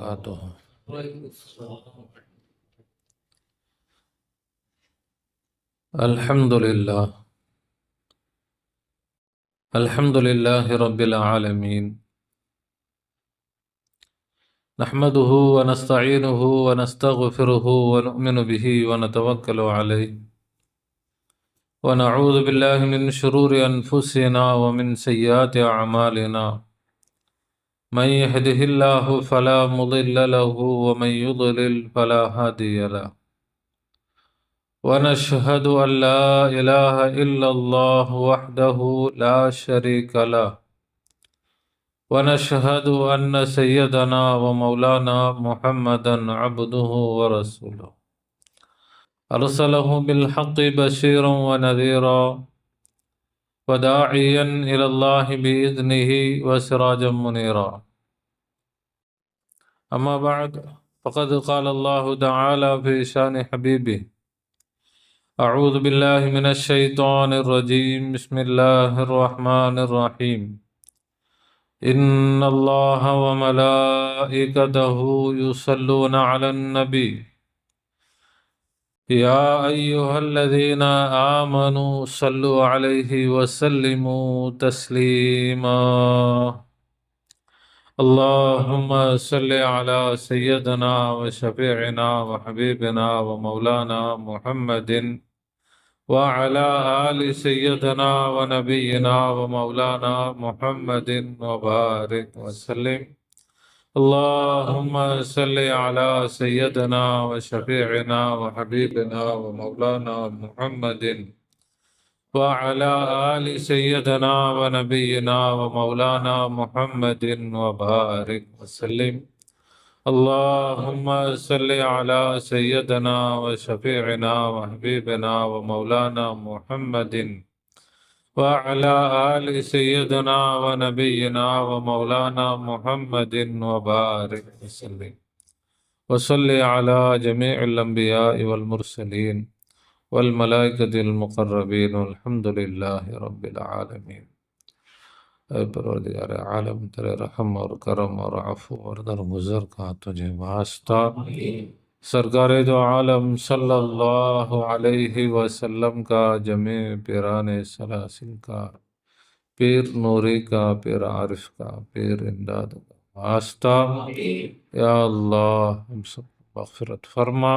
وبركاته. الحمد لله رب العالمين، نحمده ونستعينه ونستغفره ونؤمن به ونتوكل عليه، ونعوذ بالله من شرور أنفسنا ومن سيئات أعمالنا، من يهده الله فلا مضل له ومن يضلل فلا هادي له، ونشهد أن لا إله إلا الله وحده لا شريك له، ونشهد أن سيدنا ومولانا محمدا عبده ورسوله، أرسله بالحق بشيرا ونذيرا وداعيا إلى الله بإذنه وسراجا منيرا. أما بعد، فقد قال الله تعالى في شان حبيبه: أعوذ بالله من الشيطان الرجيم، بسم الله الرحمن الرحيم، إن الله وملائكته يصلون على النبي يا أيها الذين آمنوا صلوا عليه وسلموا تسليما. اللهم صل على سيدنا وشفيعنا وحبيبنا ومولانا محمد وعلى آل سيدنا ونبينا ومولانا محمد وبارك وسلم. اللهم صل على سيدنا وشفيعنا وحبيبنا ومولانا محمد وعلى آل سيدنا ونبينا ومولانا محمد وبارك وسلم. اللهم صل على سيدنا وشفيعنا وحبيبنا ومولانا محمد وعلى آل سيدنا ونبينا ومولانا محمد وبارك وسلم. وصل على جميع الأنبياء والمرسلين والملائكة المقربين والحمد لله رب العالمين. परवरदिगार आलम, तेरे रहम और करम और अफ़ू और दरगुज़र का तुझे वास्ता। सरकार दो आलम सल्लल्लाहु अलैहि वसल्लम का, जमे पीराने सलासिल का, पीर नूरी का, पीर आरिफ का, पीर इमदाद का वास्ता। या अल्लाह, हम सबको मग़फ़िरत फरमा,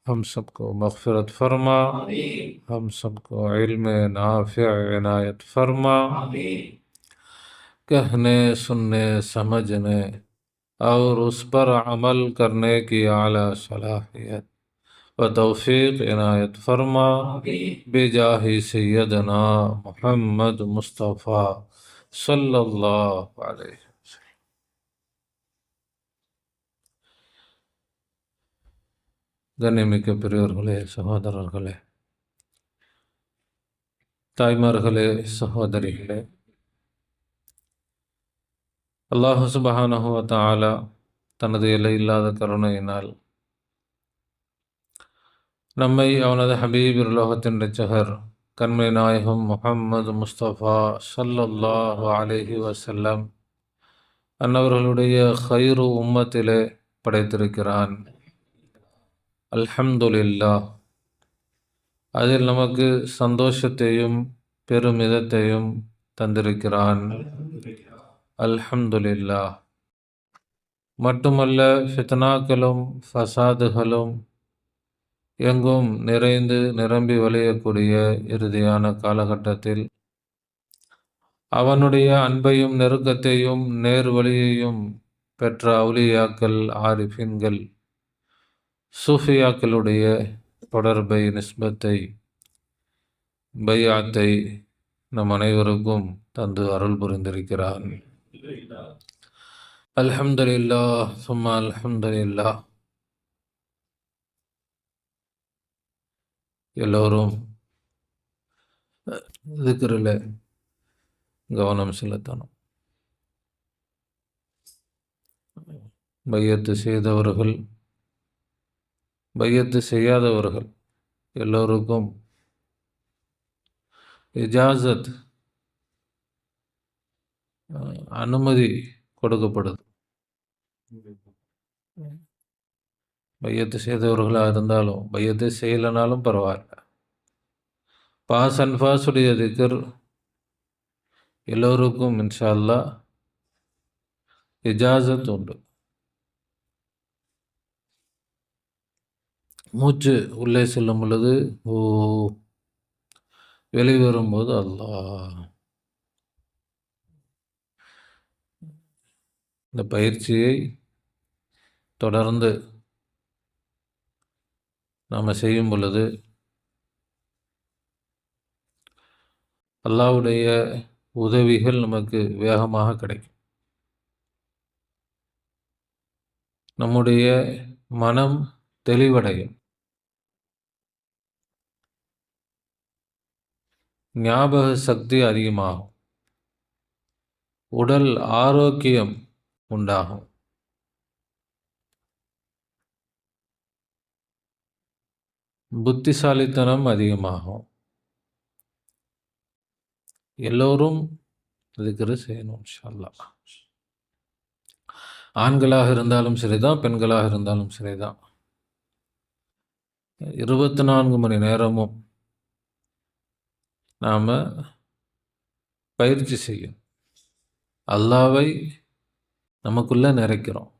हम सबको मग़फ़िरत फरमा, हम सबको इल्म नाफ़िअ इनायत फरमा। कहने, सुनने, समझने और उस पर अमल करने की आला सलाहियत व तौफ़ीक़ इनायत फरमा बेजाही सैयदना मुहम्मद मुस्तफ़ा सल्लल्लाहु अलैहि वसल्लम। கண்ணியமிக்க பெரியோர்களே, சகோதரர்களே, தாய்மார்களே, சகோதரிகளே, அல்லாஹ் சுப்ஹானஹு வ தஆலா தனது எல்லையில்லாத கருணையினால் நம்மை அவனது ஹபீப் உலகத்தின் இரட்சகர் கண்மை நாயகம் முஹம்மது முஸ்தபா ஸல்லல்லாஹு அலைஹி வஸல்லம் அன்னவர்களுடைய ஹைரு உம்மத்திலே படைத்திருக்கிறான். அல்ஹம்துலில்லாஹ். அதில் நமக்கு சந்தோஷத்தையும் பெருமிதத்தையும் தந்திருக்கிறான். அல்ஹம்துலில்லாஹ். மட்டுமல்ல, ஃபித்னாக்களும் ஃபசாதுகளும் எங்கும் நிறைந்து நிரம்பி வழியக்கூடிய இறுதியான காலகட்டத்தில் அவனுடைய அன்பையும் நெருக்கத்தையும் நேர்வழியையும் பெற்ற அவுலியாக்கள், ஆரிஃபின்கள், சூஃபியாக்களுடைய தொடர்பை, நிஸ்பத்தை, பையாத்தை நம் அனைவருக்கும் தந்து அருள் புரிந்திருக்கிறான். அல்ஹம்துலில்லாஹ் சும்மா அல்ஹம்துலில்லாஹ். எல்லோரும் திக்ரில் கவனம் செலுத்தணும். பையத்து செய்தவர்கள், பையத்து செய்யாதவர்கள் எல்லோருக்கும் இஜாசத், அனுமதி கொடுக்கப்படுது. பையத்து செய்தவர்களாக இருந்தாலும் பையத்தை செய்யலைனாலும் பரவாயில்ல. பாஸ் அண்ட் பாஸுடைய திக்கர் எல்லோருக்கும் இன்ஷா அல்லாஹ் இஜாசத் உண்டு. மூச்சு உள்ளே செல்லும் பொழுது ஓ, வெளிவரும்போது அல்லாஹ். இந்த பயிற்சியை தொடர்ந்து நாம் செய்யும் பொழுது அல்லாஹ்வுடைய உதவிகள் நமக்கு வேகமாக கிடைக்கும். நம்முடைய மனம் தெளிவடையும். ஞாபக சக்தி அதிகமாகும். உடல் ஆரோக்கியம் உண்டாகும். புத்திசாலித்தனம் அதிகமாகும். எல்லோரும் திக்ர் செய்யணும் இன்ஷா அல்லாஹ். ஆண்களாக இருந்தாலும் சரிதான், பெண்களாக இருந்தாலும் சரிதான். 24 மணி நேரமும் நாம் பயிற்சி செய்யும். அல்லாவை நமக்குள்ள நிறைக்கிறோம்.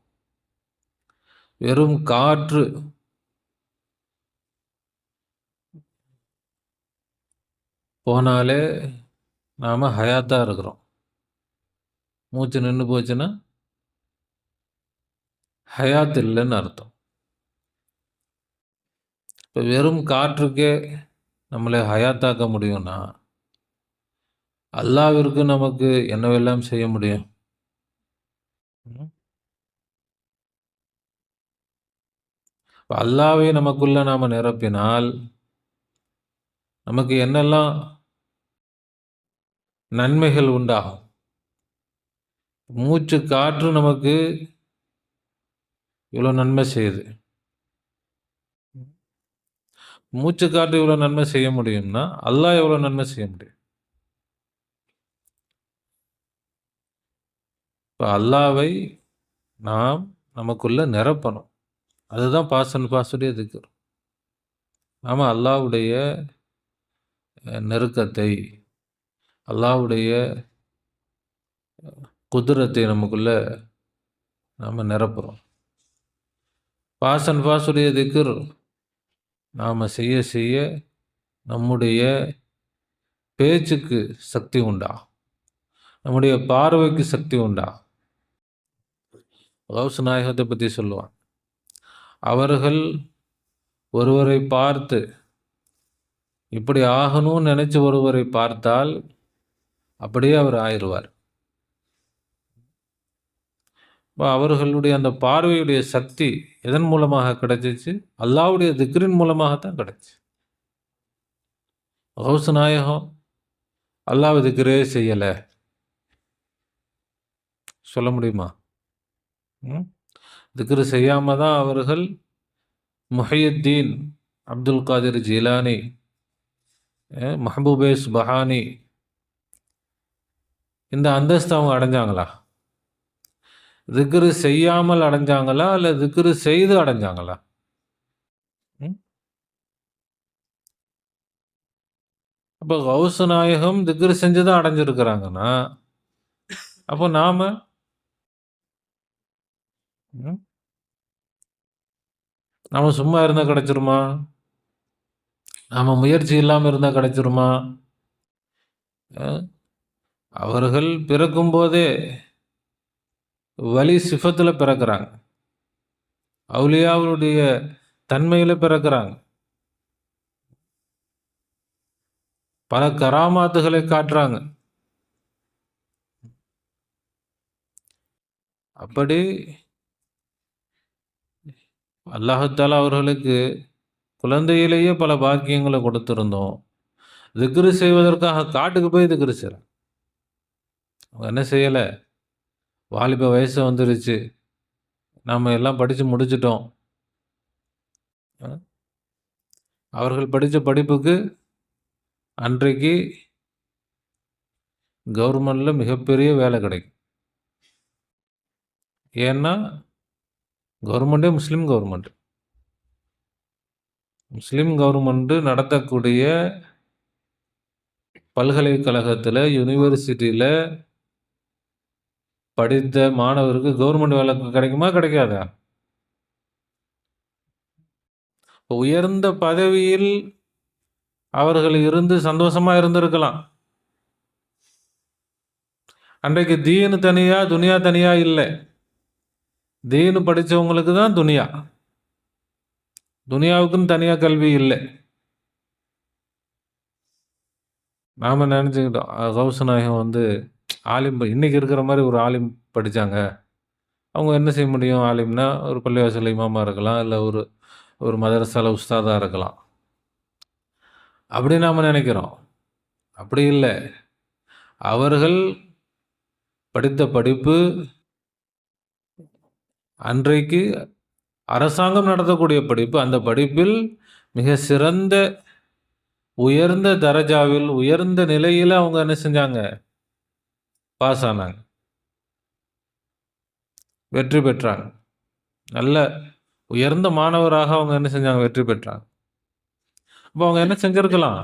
வெறும் காற்று போனாலே நாம் ஹயாத்தாக இருக்கிறோம். மூச்சு நின்று போச்சுன்னா ஹயாத் இல்லைன்னு அர்த்தம். இப்போ வெறும் காற்றுக்கே நம்மளை ஹயாத்தாக்க முடியும்னா அல்லாவிற்கு நமக்கு என்னவெல்லாம் செய்ய முடியும்? இப்போ அல்லாவை நமக்குள்ள நாம் நிரப்பினால் நமக்கு என்னெல்லாம் நன்மைகள் உண்டாகும். மூச்சு காற்று நமக்கு இவ்வளோ நன்மை செய்யுது. மூச்சு காற்று இவ்வளோ நன்மை செய்ய முடியும்னா அல்லாஹ் எவ்வளோ நன்மை செய்ய முடியும்? இப்போ அல்லாவை நாம் நமக்குள்ள நிரப்பணும். அதுதான் பாசன் பாசுடைய திக்ர். நாம் அல்லாஹ்வுடைய நெருக்கத்தை, அல்லாஹ்வுடைய குதிரத்தை நமக்குள்ள நாம் நிரப்புகிறோம். பாசன் பாசுடைய திக்ர் நாம் செய்ய செய்ய நம்முடைய பேச்சுக்கு சக்தி உண்டா, நம்முடைய பார்வைக்கு சக்தி உண்டா. கௌஸ் நாயகத்தை பற்றி சொல்லுவான். அவர்கள் ஒருவரை பார்த்து இப்படி ஆகணும்னு நினைச்சு ஒருவரை பார்த்தால் அப்படியே அவர் ஆயிடுவார். அவர்களுடைய அந்த பார்வையுடைய சக்தி எதன் மூலமாக கிடைச்சிச்சு? அல்லாஹ்வுடைய திக்ரின் மூலமாகத்தான் கிடைச்சி. கௌஸ் நாயகம் அல்லாஹ் திக்ரே செய்யலை சொல்ல முடியுமா? திக்ரு செய்யாம தான் அவர்கள் முஹையுத்தீன் அப்துல் காதிர் ஜீலானி, மஹபூபே சுபஹானி இந்த அந்தஸ்து அவங்க அடைஞ்சாங்களா? திக்ரு செய்யாமல் அடைஞ்சாங்களா இல்லை திக்ரு செய்து அடைஞ்சாங்களா? அப்போ கௌஸ் நாயகம் திக்ரு செஞ்சுதான் அடைஞ்சிருக்கிறாங்கன்னா அப்போ நாம நாம சும்மா இருந்தா கிடைச்சிருமா? நாம முயற்சி இல்லாமல் இருந்தா கிடைச்சிருமா? அவர்கள் பிறக்கும் போதே வலி சிஃபத்தில் பிறக்கிறாங்க, அவுலியாவுடைய தன்மையில் பிறக்கிறாங்க, பல கராமாத்துகளை காட்டுறாங்க. அப்படி அல்லாஹாலா அவர்களுக்கு குழந்தையிலேயே பல பாக்கியங்களை கொடுத்திருந்தோம். திக்ரு செய்வதற்காக காட்டுக்கு போய் திக்ரு செய்கிறாங்க. அவங்க என்ன செய்யலை, வாலிப வயசு வந்துருச்சு, நாம் எல்லாம் படித்து முடிச்சிட்டோம், அவர்கள் படித்த படிப்புக்கு அன்றைக்கு கவர்மெண்டில் மிகப்பெரிய வேலை கிடைக்கும். ஏன்னா கவர்மெண்ட்டே முஸ்லீம் கவர்மெண்ட். முஸ்லீம் கவர்மெண்ட் நடத்தக்கூடிய பல்கலைக்கழகத்தில், யூனிவர்சிட்டியில் படித்த மாணவருக்கு கவர்மெண்ட் வேலை கிடைக்குமா, கிடைக்காதா? உயர்ந்த பதவியில் அவர்கள் இருந்து சந்தோஷமா இருந்திருக்கலாம். அன்றைக்கு தீனு தனியா, துனியா தனியா இல்லை. தீனு படித்தவங்களுக்கு தான் துனியா, துனியாவுக்குன்னு தனியாக கல்வி இல்லை. நாம் நினச்சிக்கிட்டோம் கௌச நாயகம் வந்து ஆலிம், இன்றைக்கி இருக்கிற மாதிரி ஒரு ஆலிம் படித்தாங்க. அவங்க என்ன செய்ய முடியும்? ஆலிம்னா ஒரு பள்ளிவாசல் இமாமா இருக்கலாம், இல்லை ஒரு மதரசால உஸ்தாதாக இருக்கலாம். அப்படி நாம் நினைக்கிறோம். அப்படி இல்லை. அவர்கள் படித்த படிப்பு அன்றைக்கு அரசாங்கம் நடத்தக்கூடிய படிப்பு. அந்த படிப்பில் மிக சிறந்த உயர்ந்த தரஜாவில், உயர்ந்த நிலையில் அவங்க என்ன செஞ்சாங்க? பாஸ் ஆனாங்க, வெற்றி பெற்றாங்க. நல்ல உயர்ந்த மாணவராக அவங்க என்ன செஞ்சாங்க? வெற்றி பெற்றாங்க. அப்போ அவங்க என்ன செஞ்சிருக்கலாம்?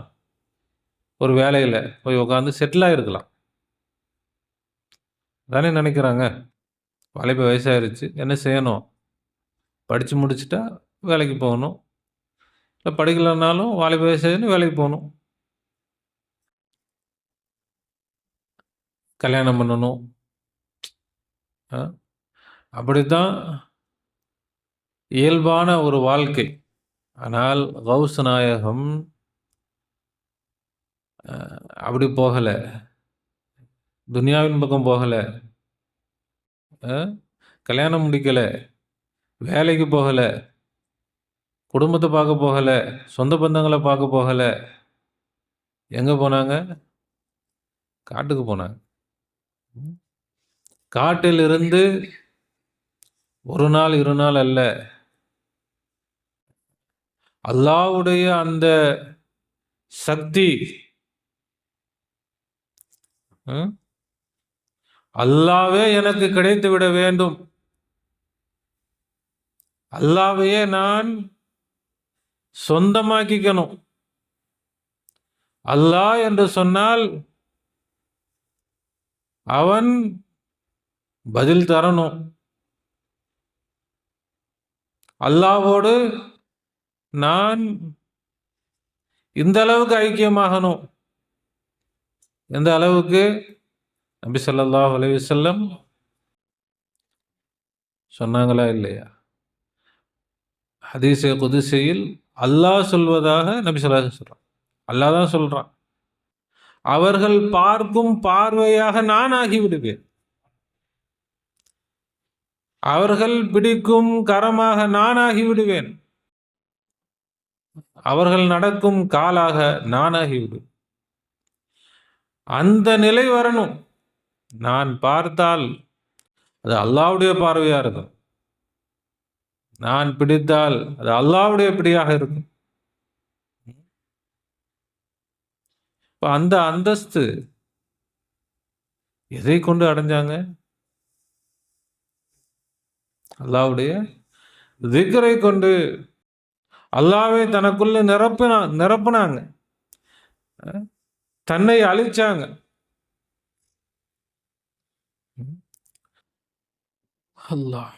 ஒரு வேலையில் போய் உட்காந்து செட்டில் ஆகிருக்கலாம் தானே நினைக்கிறாங்க. வாலிப வயசாயிருச்சு, என்ன செய்யணும்? படித்து முடிச்சுட்டா வேலைக்கு போகணும். இல்லை படிக்கலைன்னாலும் வாலிப வயசாயின்னு வேலைக்கு போகணும், கல்யாணம் பண்ணணும். அப்படித்தான் இயல்பான ஒரு வாழ்க்கை. ஆனால் கௌஸ் நாயகம் அப்படி போகலை, துனியாவின் பக்கம் போகலை, கல்யாணம் முடிக்கலை, வேலைக்கு போகலை, குடும்பத்தை பார்க்க போகலை, சொந்த பந்தங்களை பார்க்க போகலை. எங்கே போனாங்க? காட்டுக்கு போனாங்க. காட்டில் இருந்து ஒரு நாள் 2 நாள் அல்ல, அல்லாஹ்வுடைய அந்த சக்தி, அல்லாஹ்வே எனக்கு கிடைத்து விட வேண்டும், அல்லாஹ்வையே நான் சொந்தமாக்கிக்கணும். அல்லாஹ் என்று சொன்னால் அவன் பதில் தரணும். அல்லாஹ்வோடு நான் இந்த அளவுக்கு ஐக்கியமாகணும். எந்த அளவுக்கு? நபி ஸல்லல்லாஹு அலைஹி வஸல்லம் சொன்னாங்களா இல்லையா? ஹதீஸே குதுஸியில் அல்லாஹ் சொல்வதாக நபி ஸல்லல்லாஹு அலைஹி வஸல்லம் சொல்றான். அல்லாஹ் தான் சொல்றான், அவர்கள் பார்க்கும் பார்வையாக நான் ஆகிவிடுவேன், அவர்கள் பிடிக்கும் கரமாக நான் ஆகிவிடுவேன், அவர்கள் நடக்கும் காலாக நான் ஆகிவிடுவேன். அந்த நிலை வரணும். நான் பார்த்தால் அது அல்லாஹ்வுடைய பார்வையாக இருக்கும், நான் பிடித்தால் அது அல்லாஹ்வுடைய பிடியாக இருக்கும். இப்போ அந்த அந்தஸ்து எதை கொண்டு அடைஞ்சாங்க? அல்லாஹ்வுடைய திக்ரை கொண்டு. அல்லாஹ்வை தனக்குள்ள நிரப்புனாங்க, தன்னை அழிச்சாங்க. அல்லாஹ்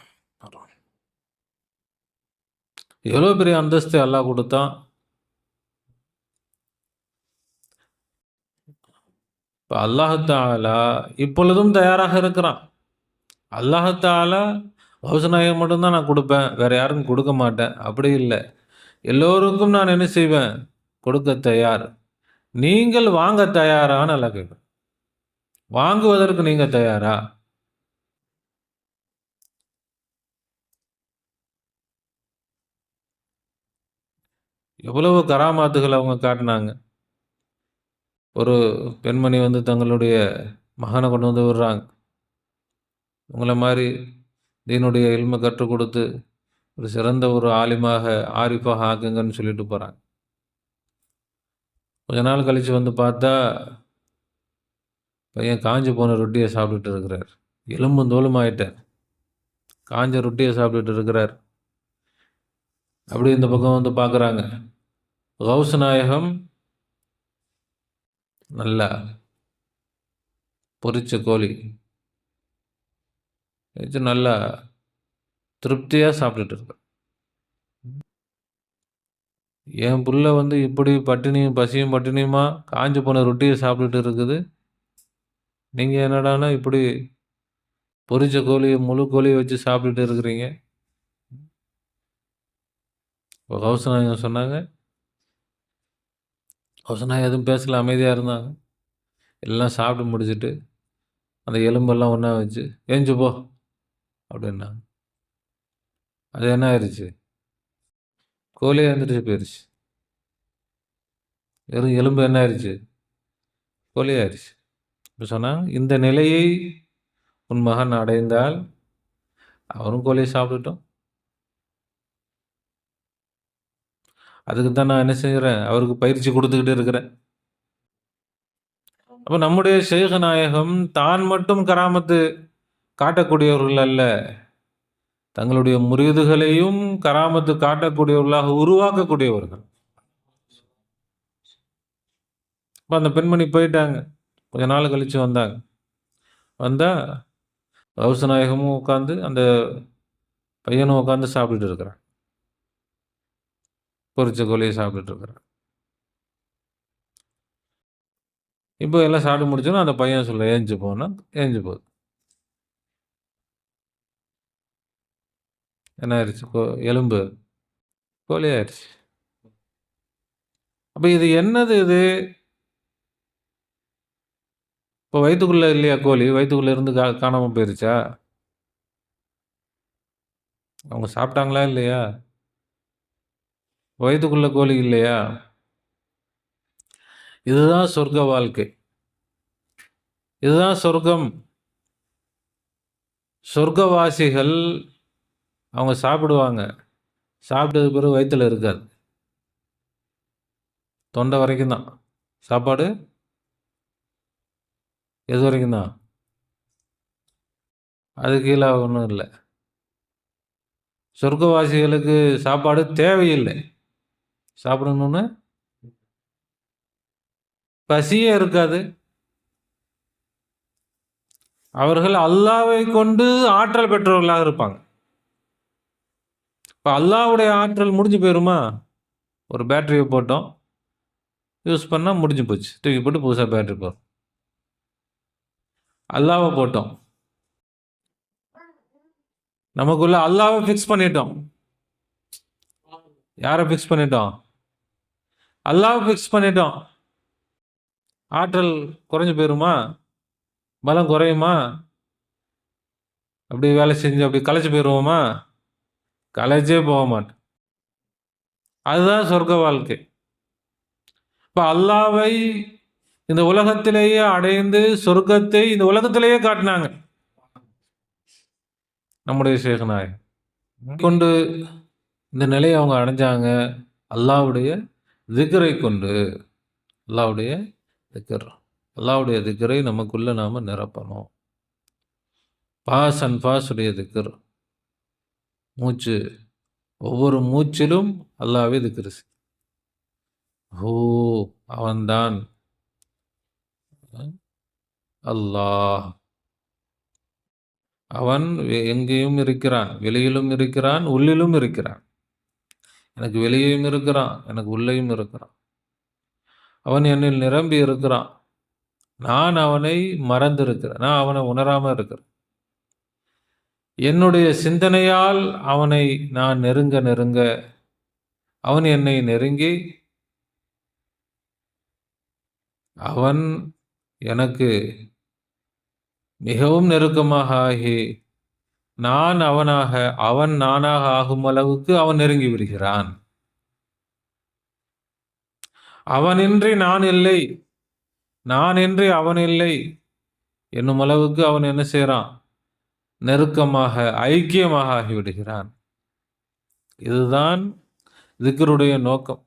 எவ்வளோ பெரிய அந்தஸ்து அல்லாஹ் கொடுத்தான். இப்போ அல்லாஹ் தஆலா இப்பொழுதும் தயாராக இருக்கிறான். அல்லாஹ் தஆலா கௌஸ் நாயகம் மட்டும்தான் நான் கொடுப்பேன், வேற யாருக்கும் கொடுக்க மாட்டேன், அப்படி இல்லை. எல்லோருக்கும் நான் என்ன செய்வேன்? கொடுக்க தயார். நீங்கள் வாங்க தயாரான்னு அல்லாஹ் கேட்குறேன். வாங்குவதற்கு நீங்க தயாரா? எவ்வளவு கராமாத்துகள் அவங்க காட்டினாங்க. ஒரு பெண்மணி வந்து தங்களுடைய மகனை கொண்டு வந்து விடுறாங்க. உங்களை மாதிரி தீனுடைய இல்மை கற்றுக் கொடுத்து ஒரு சிறந்த ஒரு ஆலிமாக, ஆரிஃபாக ஆக்குங்கன்னு சொல்லிட்டு போகிறாங்க. கொஞ்ச நாள் கழித்து வந்து பார்த்தா பையன் காஞ்சி போன ரொட்டியை சாப்பிட்டுட்டு இருக்கிறார், எலும்பும் தோலும் ஆயிட்டார். காஞ்ச ரொட்டியை சாப்பிட்டுட்டு இருக்கிறார். அப்படி இந்த பக்கம் வந்து பார்க்குறாங்க. கௌஸ் நாயகம் நல்லா பொரிச்ச கோழி வச்சு நல்லா திருப்தியாக சாப்பிட்டுட்டு இருக்க. என் புள்ள வந்து இப்படி பட்டினியும் பசியும் பட்டினியுமா காஞ்சு போன ரொட்டியை சாப்பிட்டுட்டு இருக்குது. நீங்கள் என்னடானா இப்படி பொரிச்ச கோழியை முழு கோழியை வச்சு சாப்பிட்டுட்டு இருக்கிறீங்க. இப்போ கௌஸ் நாயகம் சொன்னாங்க. கௌஸ் நாயகம் எதுவும் பேசல, அமைதியாக இருந்தாங்க. எல்லாம் சாப்பிட்டு முடிச்சுட்டு அந்த எலும்பெல்லாம் ஒன்றா வச்சு ஏஞ்சு போ அப்படின்னாங்க. அது என்ன ஆயிடுச்சு? கோழியே எழுந்திரிச்சு போயிடுச்சு. வெறும் எலும்பு என்ன ஆயிடுச்சு? கோழி ஆயிடுச்சு. இப்போ சொன்னாங்க, இந்த நிலையை உன் மகன் அடைந்தால் அவரும் கோழியை சாப்பிட்டுட்டோம். அதுக்கு தான் நான் என்ன செய்கிறேன், அவருக்கு பயிற்சி கொடுத்துக்கிட்டு இருக்கிறேன். அப்போ நம்முடைய ஷேக் நாயகம் தான் மட்டும் கராமத்து காட்டக்கூடியவர்கள் அல்ல, தங்களுடைய முரீதுகளையும் கராமத்து காட்டக்கூடியவர்களாக உருவாக்கக்கூடியவர்கள். இப்போ அந்த பெண்மணி போயிட்டாங்க. கொஞ்ச நாள் கழித்து வந்தாங்க. வந்தால் கௌஸ் நாயகமும் உட்காந்து அந்த பையனும் உட்காந்து சாப்பிட்டுட்டு இருக்கிறான். பொரிச்ச கோழியை சாப்பிட்டுட்டு இருக்கிறான். இப்போ எல்லாம் சாப்பிட்டு முடிச்சோன்னா அந்த பையன் சொல்ல ஏஞ்சு போனால் ஏஞ்சு போகுது. என்ன ஆயிடுச்சு? எலும்பு கோழி ஆயிடுச்சு. அப்போ இது என்னது? இது இப்போ வயிற்றுக்குள்ளே இல்லையா கோழி? வயிற்றுக்குள்ளே இருந்து காணாமல் போயிருச்சா? அவங்க சாப்பிட்டாங்களா இல்லையா? வயிற்றுக்குள்ள கோழி இல்லையா? இதுதான் சொர்க்க வாழ்க்கை, இதுதான் சொர்க்கம். சொர்க்கவாசிகள் அவங்க சாப்பிடுவாங்க, சாப்பிட்டது பிறகு வயிற்றில் இருக்காது, தொண்டை வரைக்கும் தான் சாப்பாடு. எது வரைக்கும் தான்? அது கீழே ஒன்றும் இல்லை. சொர்க்கவாசிகளுக்கு சாப்பாடு தேவையில்லை. சாப்பிடணும்னு பசியே இருக்காது. அவர்கள் அல்லாவை கொண்டு ஆற்றல் பெற்றவர்களாக இருப்பாங்க. இப்போ அல்லாவுடைய ஆற்றல் முடிஞ்சு போயிருமா? ஒரு பேட்டரியை போட்டோம், யூஸ் பண்ணால் முடிஞ்சு போச்சு, தூக்கி போட்டு புதுசாக பேட்டரி போகிறோம். அல்லாவை போட்டோம், நமக்குள்ள அல்லாவை ஃபிக்ஸ் பண்ணிட்டோம். யாரை ஃபிக்ஸ் பண்ணிட்டோம்? அல்லாவை ஃபிக்ஸ் பண்ணிட்டோம். ஆற்றல் குறைஞ்சு போயிருமா? பலம் குறையுமா? அப்படி வேலை செஞ்சு அப்படி களைச்சி போயிடுவோமா? களைச்சே போக மாட்டோம். அதுதான் சொர்க்க வாழ்க்கை. இப்போ அல்லாவை இந்த உலகத்திலேயே அடைந்து சொர்க்கத்தை இந்த உலகத்திலேயே காட்டினாங்க நம்முடைய ஷேக் நாயகம் கொண்டு. இந்த நிலையை அவங்க அடைஞ்சாங்க அல்லாவுடைய திக்ரை கொண்டு. அல்லாவுடைய திக்ர், அல்லாவுடைய திக்ரை நமக்குள்ள நாம நிரப்பணும். பாஸ் அண்ட் பாஸுடைய திக்ர், மூச்சு, ஒவ்வொரு மூச்சிலும் அல்லாவே திக்ரு. ஹூ, அவன்தான் அல்லாஹ். அவன் எங்கேயும் இருக்கிறான், வெளியிலும் இருக்கிறான், உள்ளிலும் இருக்கிறான். எனக்கு வெளியேயும் இருக்கிறான், எனக்கு உள்ளேயும் இருக்கிறான். அவன் என்னில் நிரம்பி இருக்கிறான், நான் அவனை மறந்திருக்கிறேன், நான் அவனை உணராமல் இருக்கிறேன். என்னுடைய சிந்தனையால் அவனை நான் நெருங்க நெருங்க அவன் என்னை நெருங்கி அவன் எனக்கு மிகவும் நெருக்கமாக ஆகி நான் அவனாக அவன் நானாக ஆகும் அளவுக்கு அவன் நெருங்கி விடுகிறான். அவனின்றி நான் இல்லை, நான் இன்றி அவன் இல்லை என்னும் அளவுக்கு அவன் என்ன செய்கிறான்? நெருக்கமாக ஐக்கியமாக ஆகிவிடுகிறான். இதுதான் திக்ருடைய நோக்கம்.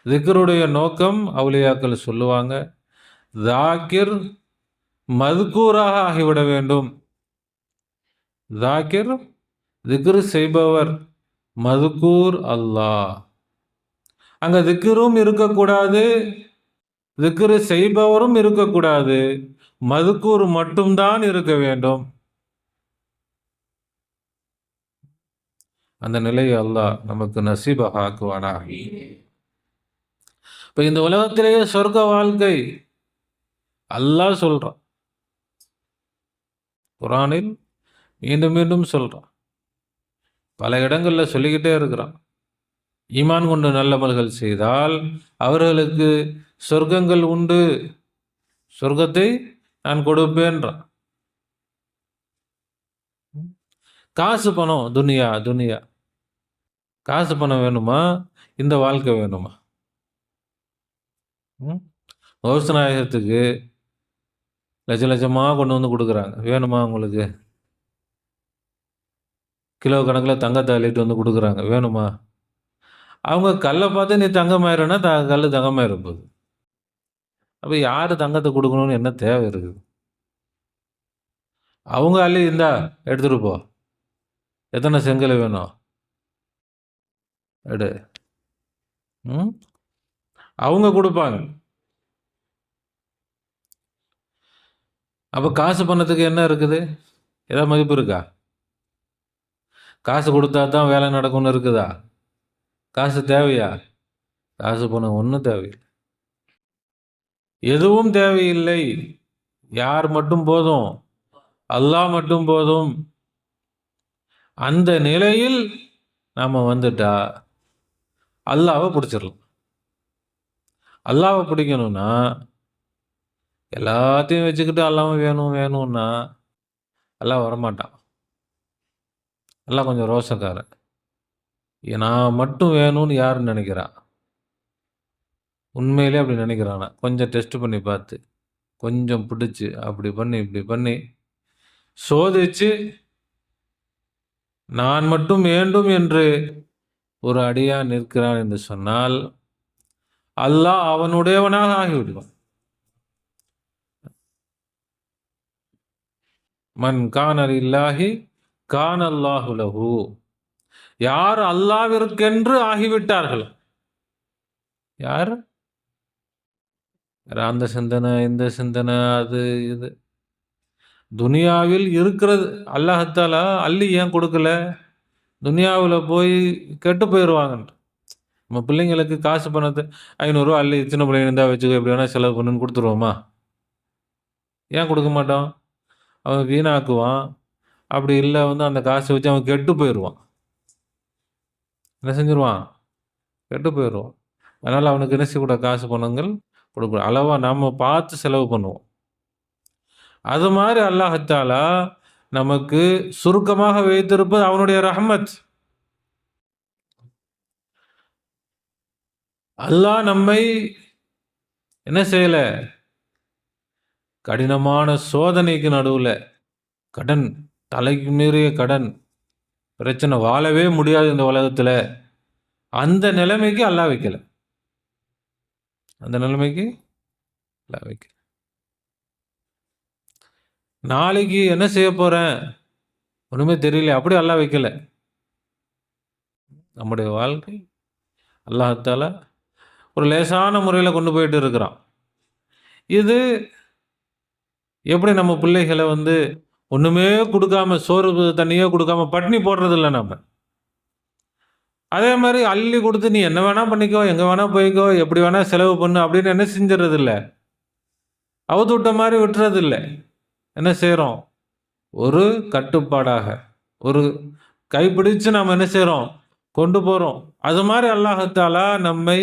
திக்ருடைய நோக்கம் அவுலியாக்கள் சொல்லுவாங்க, தாக்கிர் மதுக்கூராக ஆகிவிட வேண்டும். ஜாக்கிர் திக்ரு செய்பவர், மதுக்கூர் அல்லாஹ். அங்க திக்ரும் இருக்கக்கூடாது, திக்ரு செய்பவரும் இருக்கக்கூடாது, மதுக்கூர் மட்டும்தான் இருக்க வேண்டும். அந்த நிலையை அல்லாஹ் நமக்கு நசீபாக ஆக்குவானாக. இப்போ இந்த உலகத்திலேயே சொர்க்க வாழ்க்கை அல்லாஹ் சொல்றான், குரானில் மீண்டும் மீண்டும் சொல்றான், பல இடங்கள்ல சொல்லிக்கிட்டே இருக்கிறான். ஈமான் கொண்டு நல்லமல்கள் செய்தால் அவர்களுக்கு சொர்க்கங்கள் உண்டு, சொர்க்கத்தை நான் கொடுப்பேன்றான். காசு பணம், துனியா துனியா, காசு பணம் வேணுமா, இந்த வாழ்க்கை வேணுமா? விவசாயத்துக்கு லட்ச லட்சமாக கொண்டு வந்து கொடுக்குறாங்க, வேணுமா உங்களுக்கு? கிலோ கணக்கில் தங்கத்தை அள்ளிட்டு வந்து கொடுக்குறாங்க, வேணுமா? அவங்க கல்லை பார்த்து நீ தங்கமாயிருன்னா கல் தங்கமாயிர போகுது. அப்போ யார் தங்கத்தை கொடுக்கணும்னு என்ன தேவை இருக்குது? அவங்க அள்ளி இருந்தா எடுத்துட்டு போ, எத்தனை செங்கல் வேணும் எடு, அவங்க கொடுப்பாங்க. அப்போ காசு பண்ணதுக்கு என்ன இருக்குது? ஏதாவது மதிப்பு இருக்கா? காசு கொடுத்தா தான் வேலை நடக்கும்னு இருக்குதா? காசு தேவையா? காசு பணம் ஒன்றும் தேவையில்லை, எதுவும் தேவையில்லை. யார் மட்டும் போதும்? அல்லாஹ் மட்டும் போதும். அந்த நிலையில் நாம் வந்துட்டா அல்லாஹ்வை பிடிச்சிடலாம். அல்லாஹ்வை பிடிக்கணும்னா எல்லாத்தையும் வச்சுக்கிட்டு அல்லாஹ் வேணும் வேணும்னா அல்லாஹ் வரமாட்டான். அல்லாஹ் கொஞ்சம் ரோஷக்காரன். நான் மட்டும் வேணும்னு யார் நினைக்கிறா? உண்மையிலே அப்படி நினைக்கிறானா? கொஞ்சம் டெஸ்ட் பண்ணி பார்த்து, கொஞ்சம் பிடிச்சி, அப்படி பண்ணி இப்படி பண்ணி சோதிச்சு, நான் மட்டும் வேண்டும் என்று ஒரு அடியான் நிற்கிறான் என்று சொன்னால் அல்லாஹ் அவனுடையவனாக ஆகிவிடுவான். மன் கான லில்லாஹி கான அல்லாஹு லஹு. யார் அல்லாஹ்விற்கென்று ஆகிவிட்டார்கள், யார் அந்த சிந்தனை இந்த சிந்தனை அது இது துனியாவில் இருக்கிறது அல்லாஹ்தாலா அள்ளி ஏன் கொடுக்கல? துனியாவில் போய் கெட்டு போயிடுவாங்க. நம்ம பிள்ளைங்களுக்கு காசு பணத்தை 500 அள்ளி சின்ன பிள்ளைங்க இருந்தால் வச்சுக்க, எப்படி வேணால் செலவு பண்ணுன்னு கொடுத்துருவோமா? ஏன் கொடுக்க மாட்டோம்? அவன் வீணாக்குவான். அப்படி இல்லை அந்த காசை வச்சு அவன் கெட்டு போயிடுவான். என்ன செஞ்சிருவான்? கெட்டு போயிடுவான். அதனால் அவனுக்கு என்ன செய்யக்கூட காசு பணங்கள் கொடுக்கணும், அளவாக நாம் பார்த்து செலவு பண்ணுவோம். அது மாதிரி அல்லாஹ்தாலா நமக்கு சுருக்கமாக வைத்திருப்பது அவனுடைய ரஹ்மத். அல்லாஹ் நம்மை என்ன செய்யல? கடினமான சோதனைக்கு நடுவில், கடன், தலைக்கு மீறிய கடன் பிரச்சனை, வாழவே முடியாது இந்த உலகத்தில், அந்த நிலைமைக்கு அல்லாஹ் வைக்கல. அந்த நிலைமைக்கு அல்லாஹ் வைக்கல. நாளைக்கு என்ன செய்ய போறேன் ஒண்ணுமே தெரியல, அப்படி அல்லாஹ் வைக்கல. நம்முடைய வாழ்க்கை அல்லாஹ்தாலா ஒரு லேசான முறையில் கொண்டு போயிட்டு இருக்கிறான். இது எப்படி நம்ம பிள்ளைகளை ஒண்ணுமே கொடுக்காம, சோறு தண்ணியே கொடுக்காம பட்டினி போடுறது இல்லை நம்ம. அதே மாதிரி அள்ளி கொடுத்து நீ என்ன வேணா பண்ணிக்கோ, எங்க வேணா போய்க்கோ, எப்படி வேணா செலவு பண்ணு அப்படின்னு என்ன செஞ்சிடறது இல்லை, அவுத்து விட்ட மாதிரி விட்டுறது இல்லை. என்ன செய்கிறோம்? ஒரு கட்டுப்பாடாக, ஒரு கைப்பிடிச்சு நாம் என்ன செய்கிறோம்? கொண்டு போகிறோம். அது மாதிரி அல்லாஹ்தாலா நம்மை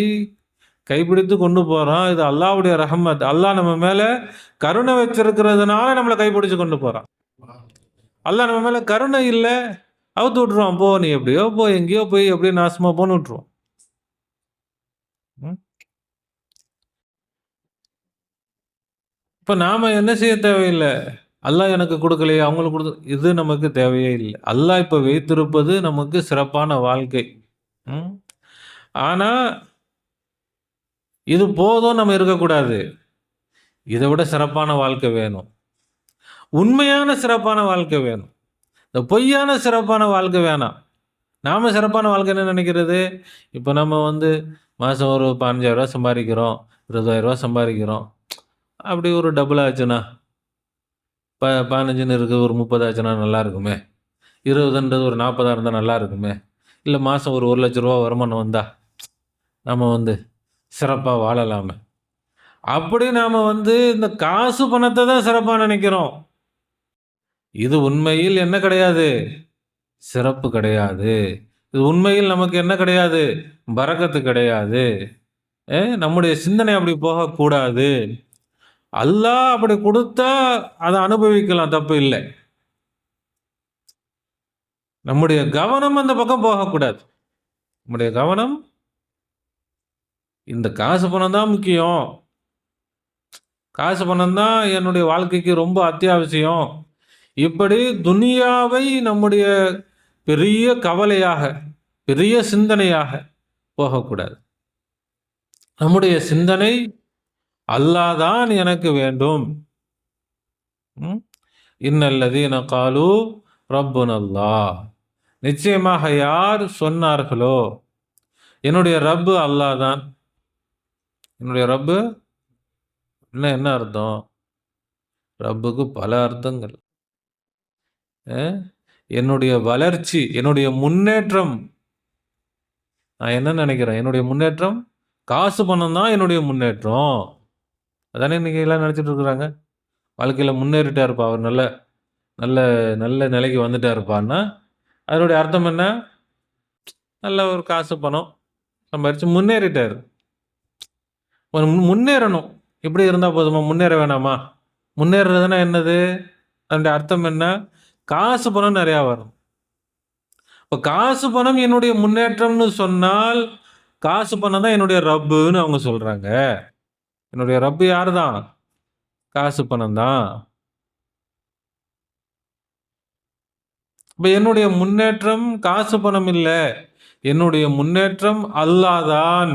கைப்பிடித்து கொண்டு போகிறான். இது அல்லாஹ்வுடைய ரஹ்மத். அல்லாஹ் நம்ம மேலே கருணை வச்சிருக்கிறதுனால நம்மளை கைப்பிடிச்சு கொண்டு போகிறான். அல்லாஹ் நம்ம மேலே கருணை இல்லை, அவுத்து விட்டுருவான். போ, நீ எப்படியோ போ, எங்கேயோ போய் எப்படியோ நாசமாக போன்னு விட்டுருவான். இப்போ நாம் என்ன செய்ய தேவையில்லை, அல்லாஹ் எனக்கு கொடுக்கலையே அவங்களுக்கு கொடுத்து, இது நமக்கு தேவையே இல்லை. அல்லாஹ் இப்போ வைத்திருப்பது நமக்கு சிறப்பான வாழ்க்கை. ஆனால் இது போதும் நம்ம இருக்கக்கூடாது, இதை விட சிறப்பான வாழ்க்கை வேணும், உண்மையான சிறப்பான வாழ்க்கை வேணும். இந்த பொய்யான சிறப்பான வாழ்க்கை வேணாம். நாம் சிறப்பான வாழ்க்கை என்ன நினைக்கிறது? இப்போ நம்ம மாதம் ஒரு 15,000 சம்பாதிக்கிறோம், 20,000 சம்பாதிக்கிறோம். அப்படி ஒரு டபுள் ஆச்சுன்னா 15ன்னு இருக்குது, ஒரு 30 ஆச்சுன்னா நல்லா இருக்குமே. 20ன்றது ஒரு 40 இருந்தால் நல்லா இருக்குமே. இல்லை மாதம் ஒரு 1,00,000 வருமானம் வந்தால் நம்ம சிறப்பாக வாழலாமே. அப்படி நாம் இந்த காசு பணத்தை தான் சிறப்பாக நினைக்கிறோம். இது உண்மையில் என்ன கிடையாது? சிறப்பு கிடையாது. இது உண்மையில் நமக்கு என்ன கிடையாது? பரக்கத்து கிடையாது. நம்முடைய சிந்தனை அப்படி போகக்கூடாது. அல்லாஹ் அப்படி கொடுத்தா அதை அனுபவிக்கலாம், தப்பு இல்லை. நம்முடைய கவனம் அந்த பக்கம் போகக்கூடாது. நம்முடைய கவனம் இந்த காசு பணம் தான் முக்கியம். காசு பணம் தான் என்னுடைய வாழ்க்கைக்கு ரொம்ப அத்தியாவசியம். இப்படி துனியாவை நம்முடைய பெரிய கவலையாக, பெரிய சிந்தனையாக போகக்கூடாது. நம்முடைய சிந்தனை அல்லாஹ் தான் எனக்கு வேண்டும். இன்னல்லதீன காலு ரப்புனல்லாஹ், நிச்சயமாக யார் சொன்னார்களோ என்னுடைய ரப்பு அல்லாஹ் தான். என்னுடைய ரப்பு என்ன அர்த்தம்? ரப்புக்கு பல அர்த்தங்கள். என்னுடைய வளர்ச்சி, என்னுடைய முன்னேற்றம், நான் என்ன நினைக்கிறேன்? என்னுடைய முன்னேற்றம் காசு பணம் தான் என்னுடைய முன்னேற்றம். அதானே இன்னைக்கு எல்லாம் நினச்சிட்டு இருக்கிறாங்க. வாழ்க்கையில் முன்னேறிட்டாருப்பா, அவர் நல்ல நல்ல நல்ல நிலைக்கு வந்துட்டாருப்பான்னா அதனுடைய அர்த்தம் என்ன? நல்ல ஒரு காசு பணம் சம்பாரிச்சு முன்னேறிட்டார். முன்னேறணும். இப்படி இருந்தால் போதுமா? முன்னேற வேணாமா? முன்னேறதுன்னா என்னது? அதனுடைய அர்த்தம் என்ன? காசு பணம் நிறையா வரும். இப்போ காசு பணம் என்னுடைய முன்னேற்றம்னு சொன்னால் காசு பணம் தான் என்னுடைய ரப்புன்னு அவங்க சொல்கிறாங்க. என்னுடைய ரப்பு யார் தான்? காசு பணம் தான். இப்போ என்னுடைய முன்னேற்றம் காசு பணம் இல்லை, என்னுடைய முன்னேற்றம் அல்லாஹ் தான்.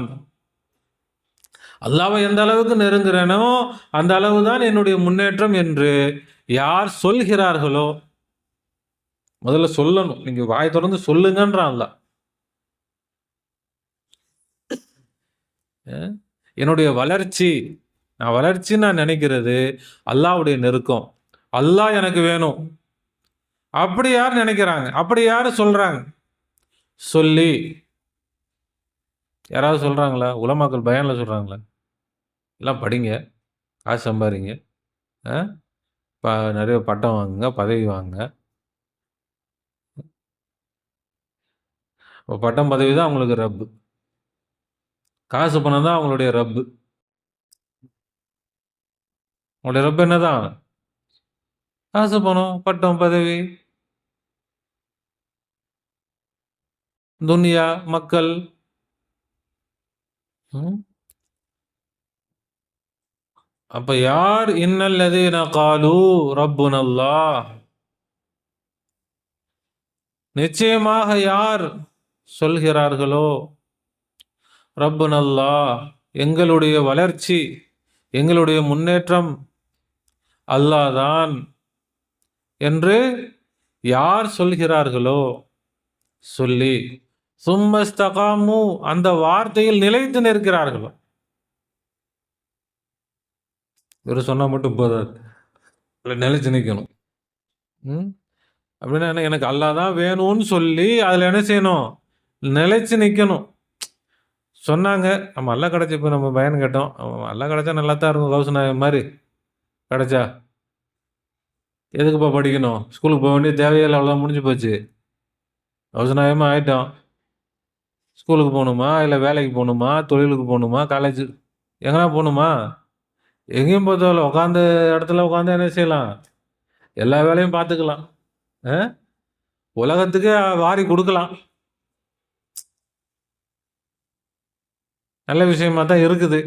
அல்லாஹ்வை எந்த அளவுக்கு நெருங்குறேனோ அந்த அளவு தான் என்னுடைய முன்னேற்றம் என்று யார் சொல்கிறார்களோ, முதல்ல சொல்லணும். நீங்க வாய் திறந்து சொல்லுங்கன்றான் அல்லாஹ். என்னுடைய வளர்ச்சி, நான் வளர்ச்சி நான் நினைக்கிறது அல்லாஹ்வுடைய நெருக்கம். அல்லாஹ் எனக்கு வேணும், அப்படி யார் நினைக்கிறாங்க? அப்படி யார் சொல்றாங்க? சொல்லி யாராவது சொல்றாங்களா? உலமாக்கள் பயான்ல சொல்றாங்களா? எல்லாம் படிங்க, காசு சம்பாதிங்க, நிறைய பட்டம் வாங்குங்க, பதவி வாங்குங்க. பட்டம் பதவி தான் அவங்களுக்கு ரப்பு, காசு பணம் தான் அவங்களுடைய ரப்பு. உங்களுடைய ரப்பு என்னதான்? காசு பணம், பட்டம் பதவி, துனியா, மக்கள். அப்ப யார் இன்னல்லதீன காலு ரப்புனல்லாஹ், நிச்சயமாக யார் சொல்கிறார்களோ ரப்புனல்லாஹ், எங்களுடைய வளர்ச்சி, எங்களுடைய முன்னேற்றம் அல்லாஹ் தான் என்று யார் சொல்கிறார்களோ சொல்லி சும்மஸ்தகாமு, அந்த வார்த்தையில் நிலைத்து நிற்கிறார்களோ. இவர் சொன்னா மட்டும் போதாது, நிலைச்சு நிற்கணும். அப்படின்னா எனக்கு அல்லாஹ் தான் வேணும்னு சொல்லி அதில் என்ன செய்யணும்? நிலைச்சு நிற்கணும். சொன்னாங்க, நம்ம அல்லா கிடச்சி, இப்போ நம்ம பயன் கேட்டோம், அல்லா கிடச்சா நல்லா தான் இருக்கும், கௌச நாயகம் மாதிரி கிடச்சா எதுக்குப்பா படிக்கணும்? ஸ்கூலுக்கு போக வேண்டிய தேவையில்லை, அவ்வளோதான், முடிஞ்சு போச்சு. கௌச நாயகமாக ஆகிட்டோம். ஸ்கூலுக்கு போகணுமா, இல்லை வேலைக்கு போகணுமா, தொழிலுக்கு போகணுமா, காலேஜ் எங்கன்னா போகணுமா? எங்கேயும் போகிறதில்ல, உட்காந்த இடத்துல உட்காந்து என்ன செய்யலாம்? எல்லா வேலையும் பார்த்துக்கலாம், உலகத்துக்கு வாரி கொடுக்கலாம். நல்ல விஷயமா தான் இருக்குது.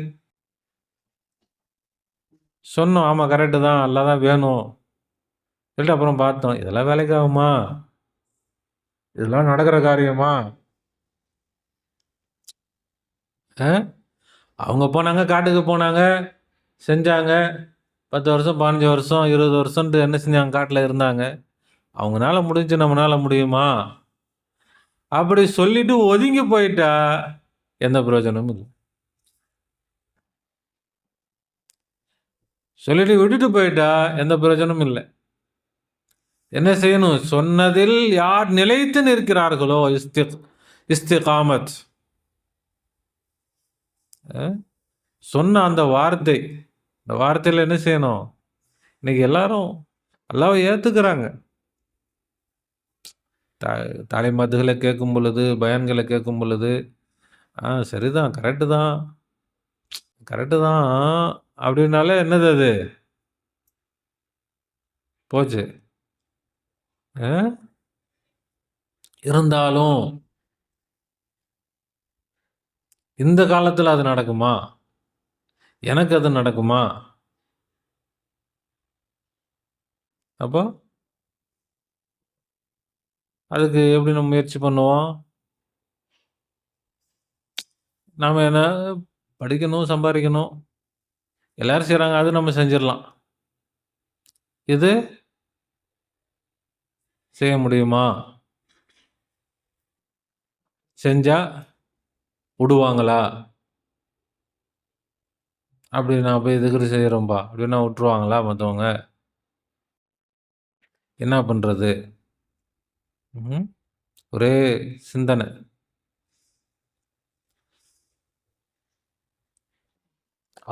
சொன்னோம், ஆமாம் கரெக்டு தான், எல்லாம் தான் வேணும் சொல்லிட்டு அப்புறம் பார்த்தோம், இதெல்லாம் வேலைக்கு ஆகுமா? இதெல்லாம் நடக்கிற காரியமா? அவங்க போனாங்க, காட்டுக்கு போனாங்க, செஞ்சாங்க, 10 வருஷம் 15 வருஷம் 20 வருஷம்ட்டு என்ன செஞ்சாங்க? காட்டில் இருந்தாங்க. அவங்களால முடிஞ்சு நம்மளால முடியுமா? அப்படி சொல்லிட்டு ஒதுங்கி போயிட்டா எந்த பிரயோஜனமும் இல்லை. சொல்லிட்டு விட்டுட்டு போயிட்டா எந்த பிரயோஜனமும் இல்லை. என்ன செய்யணும்? சொன்னதில் யார் நிலைத்து நிற்கிறார்களோ, இஸ்திகாமத், சொன்ன அந்த வார்த்தை, இந்த வார்த்தையில் என்ன செய்யணும்? இன்னைக்கு எல்லாரும் அல்லாவை ஏத்துக்கிறாங்க. தலைமத்துகளை கேட்கும் பொழுது, பயான்களை கேட்கும் பொழுது, சரிதான், கரெக்டு தான், கரெக்டு தான் அப்படின்னாலே என்னது அது? போச்சு. இருந்தாலும் இந்த காலத்தில் அது நடக்குமா? எனக்கு அது நடக்குமா? அப்போ அதுக்கு எப்படி நம்ம முயற்சி பண்ணுவோம்? நாம் என்ன படிக்கணும், சம்பாதிக்கணும், எல்லாரும் செய்கிறாங்க, அது நம்ம செஞ்சிடலாம். இது செய்ய முடியுமா? செஞ்சா விடுவாங்களா? அப்படி நான் போய் திக்ரு செய்கிறோம்பா அப்படின்னா விட்டுருவாங்களா மற்றவங்க? என்ன பண்ணுறது? ஒரே சிந்தனை.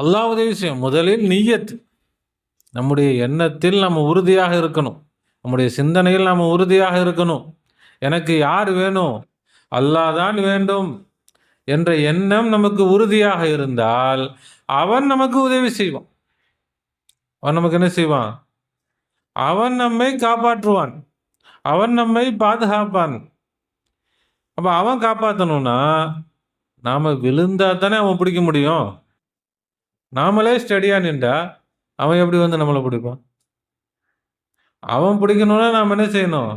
அல்லாஹ் உதவி செய்யும். முதலில் நிய்யத், நம்முடைய எண்ணத்தில் நம்ம உறுதியாக இருக்கணும். நம்முடைய சிந்தனையில் நாம் உறுதியாக இருக்கணும். எனக்கு யார் வேணும்? அல்லாஹ் தான் வேண்டும் என்ற எண்ணம் நமக்கு உறுதியாக இருந்தால் அவன் நமக்கு உதவி செய்வான். அவன் நமக்கு என்ன செய்வான்? அவன் நம்மை காப்பாற்றுவான், அவன் நம்மை பாதுகாப்பான். அப்ப அவன் காப்பாற்றணும்னா நாம விழுந்தா தானே அவன் பிடிக்க முடியும். நாமளே ஸ்டடியா நின்றா அவன் எப்படி வந்து நம்மளை பிடிப்பான்? அவன் பிடிக்கணும்னா நாம் என்ன செய்யணும்?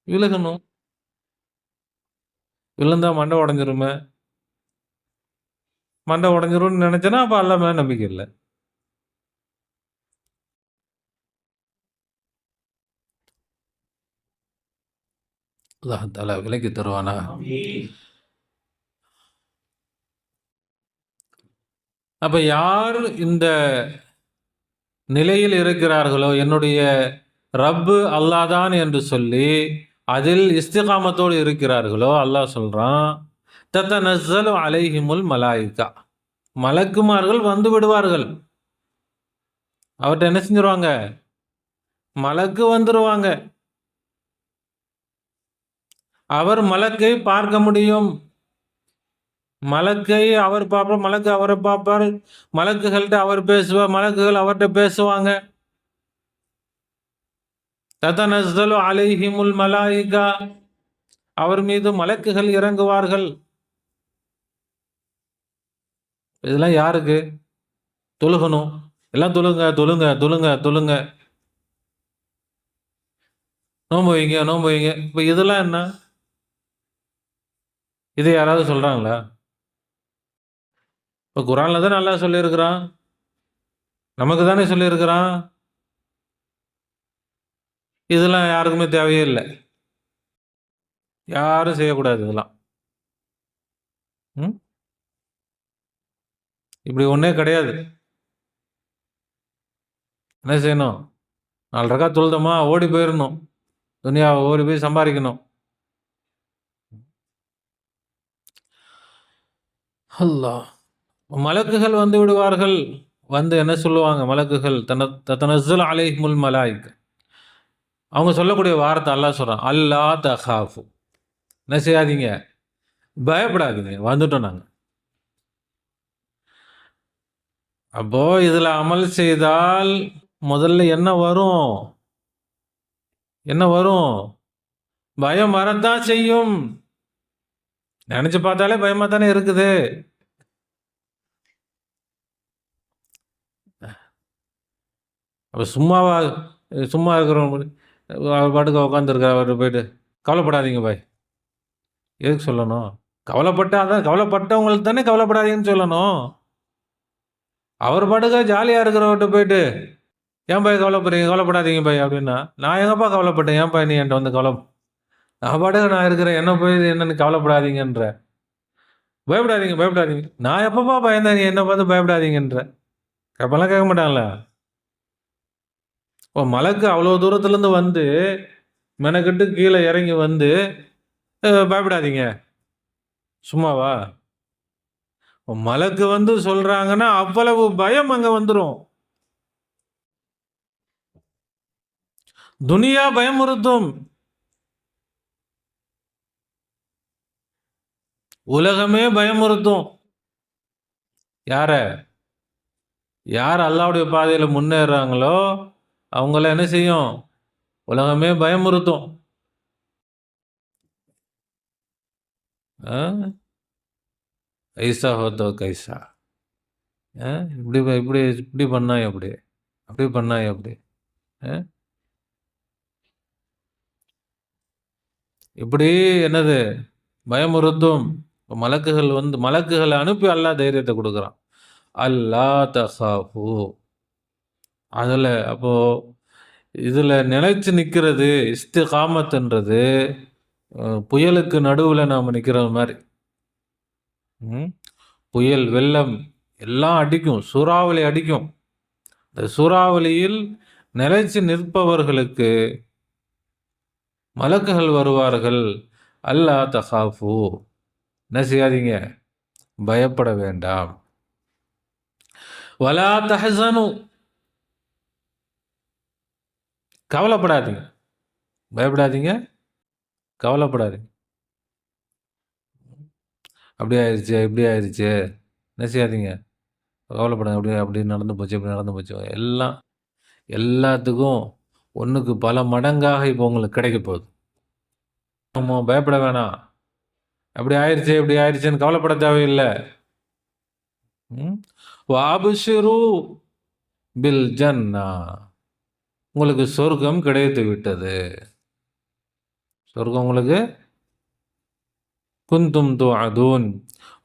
விலகணும். விழுந்தா மண்டை உடஞ்சிருமே. மண்டை உடஞ்சிரும்னு நினைச்சேன்னா அப்ப அல்லாஹ் மேல நம்பிக்கை இல்லை. அல்லாஹ் தஆலா விலக்கி தருவானா? அப்ப யார் இந்த நிலையில் இருக்கிறார்களோ, என்னுடைய ரப்பு அல்லாஹ் தான் என்று சொல்லி அதில் இஸ்திகாமத்தோடு இருக்கிறார்களோ, அல்லாஹ் சொல்றான், தத்தனஸ்ஸலு அலைஹிமுல் மலாயிகா, மலக்குமார்கள் வந்து விடுவார்கள். அவர்கிட்ட என்ன செஞ்சிருவாங்க? மலக்கு வந்துருவாங்க. அவர் மலக்கை பார்க்க முடியும். மலக்கை அவர் பார்ப்பார், மலக்கு அவரை பார்ப்பார், மலக்குகள்கிட்ட அவர் பேசுவார், மலக்குகள் அவர்கிட்ட பேசுவாங்க. தத்தனஸ்ஸலு அலைஹிமுல் மலாயிகா, அவர் மீது மலக்குகள் இறங்குவார்கள். இதெல்லாம் யாருக்கு? தொழுகணும். எல்லாம் தொழுங்க தொழுங்க தொழுங்க தொழுங்க, நோன்பு வைங்க நோன்பு வைங்க. இப்போ இதெல்லாம் என்ன? இதை யாராவது சொல்றாங்களா? இப்போ குரான்ல தான் நல்லா சொல்லியிருக்கிறான், நமக்கு தானே சொல்லியிருக்கிறான். இதெல்லாம் யாருக்குமே தேவையே இல்லை. யாரும் செய்யக்கூடாது இதெல்லாம். இப்படி ஒன்றே கிடையாது. என்ன செய்யணும்? 4 ரக்காத் தொழுதோமா ஓடி போயிடணும், துனியாவை ஓடி போய் சம்பாதிக்கணும். அல்லாஹ். மலக்குகள் வந்து விடுவார்கள். வந்து என்ன சொல்லுவாங்க மலக்குகள்? தத்தனஸ்ஸலு அலைஹிமுல் மலாயிகா, அவங்க சொல்லக்கூடிய வார்த்தை அல்லாஹ் சொல்றான், அல்லா தகாஃபு, என்ன செய்யாதீங்க, பயப்படாதீங்க, வந்துட்டோம் நாங்கள். அப்போ இதுல அமல் செய்தால் முதல்ல என்ன வரும்? என்ன வரும்? பயம் வரத்தான் செய்யும். நினைச்சு பார்த்தாலே பயமா தானே இருக்குது. அப்ப சும்மா இருக்கிறவங்க பாட்டுக்கு உட்காந்துருக்க அவர்கிட்ட போயிட்டு கவலைப்படாதீங்க பாய், எதுக்கு சொல்லணும்? கவலைப்பட்டவங்களுக்கு தானே கவலைப்படாதீங்கன்னு சொல்லணும். அவர் பாட்டுக்க ஜாலியாக இருக்கிறவர்கிட்ட போயிட்டு ஏன் பாய் கவலைப்படுறீங்க, கவலைப்படாதீங்க பாய் அப்படின்னா, நான் எங்கப்பா கவலைப்பட்டேன், ஏன் பாய் நீ என்கிட்ட வந்து நான் பாட்டுக்கு நான் இருக்கிறேன், என்ன போய் என்னன்னு கவலைப்படாதீங்கன்ற, பயப்படாதீங்க பயப்படாதீங்க, நான் எப்பப்பா பயந்தேன், நீ என்ன பார்த்து பயப்படாதீங்கன்ற, அப்பெல்லாம் கேட்க மாட்டான்ல. இப்போ மலைக்கு அவ்வளோ தூரத்துலேருந்து வந்து மெனக்கெட்டு கீழே இறங்கி வந்து பயப்படாதீங்க சும்மாவா? மலைக்கு வந்து சொல்றாங்கன்னா அவ்வளவு பயம் அங்க வந்துடும். துனியா பயமுறுத்தும், உலகமே பயமுறுத்தும். யார? யார் அல்லாஹ்வுடைய பாதையில முன்னேறாங்களோ அவங்கள என்ன செய்யும்? உலகமே பயமுறுத்தும். ஐசா ஹோத்தோ கைசா, இப்படி இப்படி இப்படி பண்ணா எப்படி, அப்படி பண்ணா எப்படி, இப்படி என்னது பயமுறுத்தும். மலக்குகள் வந்து மலக்குகளை அனுப்பி அல்லாஹ் தைரியத்தை கொடுக்குறான். அல்லா தஹாஃபு, அதில் அப்போ இதில் நிலைச்சு நிற்கிறது இஸ்திகாமத்துன்றது புயலுக்கு நடுவில் நாம் நிற்கிறது மாதிரி. புயல் வெள்ளம் எல்லாம் அடிக்கும், சூறாவளி அடிக்கும். இந்த சூறாவளியில் நிலைச்சு நிற்பவர்களுக்கு மலக்குகள் வருவார்கள். அல்லா தஹாஃபு, என்ன செய்யாதீங்க, பயப்பட வேண்டாம். வலா தஹஸனு, கவலைப்படாதீங்க, பயப்படாதீங்க, கவலைப்படாதீங்க. அப்படி ஆயிடுச்சு இப்படி ஆயிடுச்சு, என்ன செய்யாதீங்க, கவலைப்படாது, அப்படி அப்படி நடந்து போச்சு, இப்படி நடந்து போச்சு. எல்லாம் எல்லாத்துக்கும் ஒன்றுக்கு பல மடங்காக இப்போ உங்களுக்கு கிடைக்க போகுது. பயப்பட வேணாம், அப்படி ஆயிடுச்சு இப்படி ஆயிடுச்சுன்னு கவலைப்பட தேவையில்லை. வாபுஷிரு பில் ஜன்னா, உங்களுக்கு சொர்க்கம் கிடைத்து விட்டது. சொர்க்கம் உங்களுக்கு குந்தும் துஅதூன்,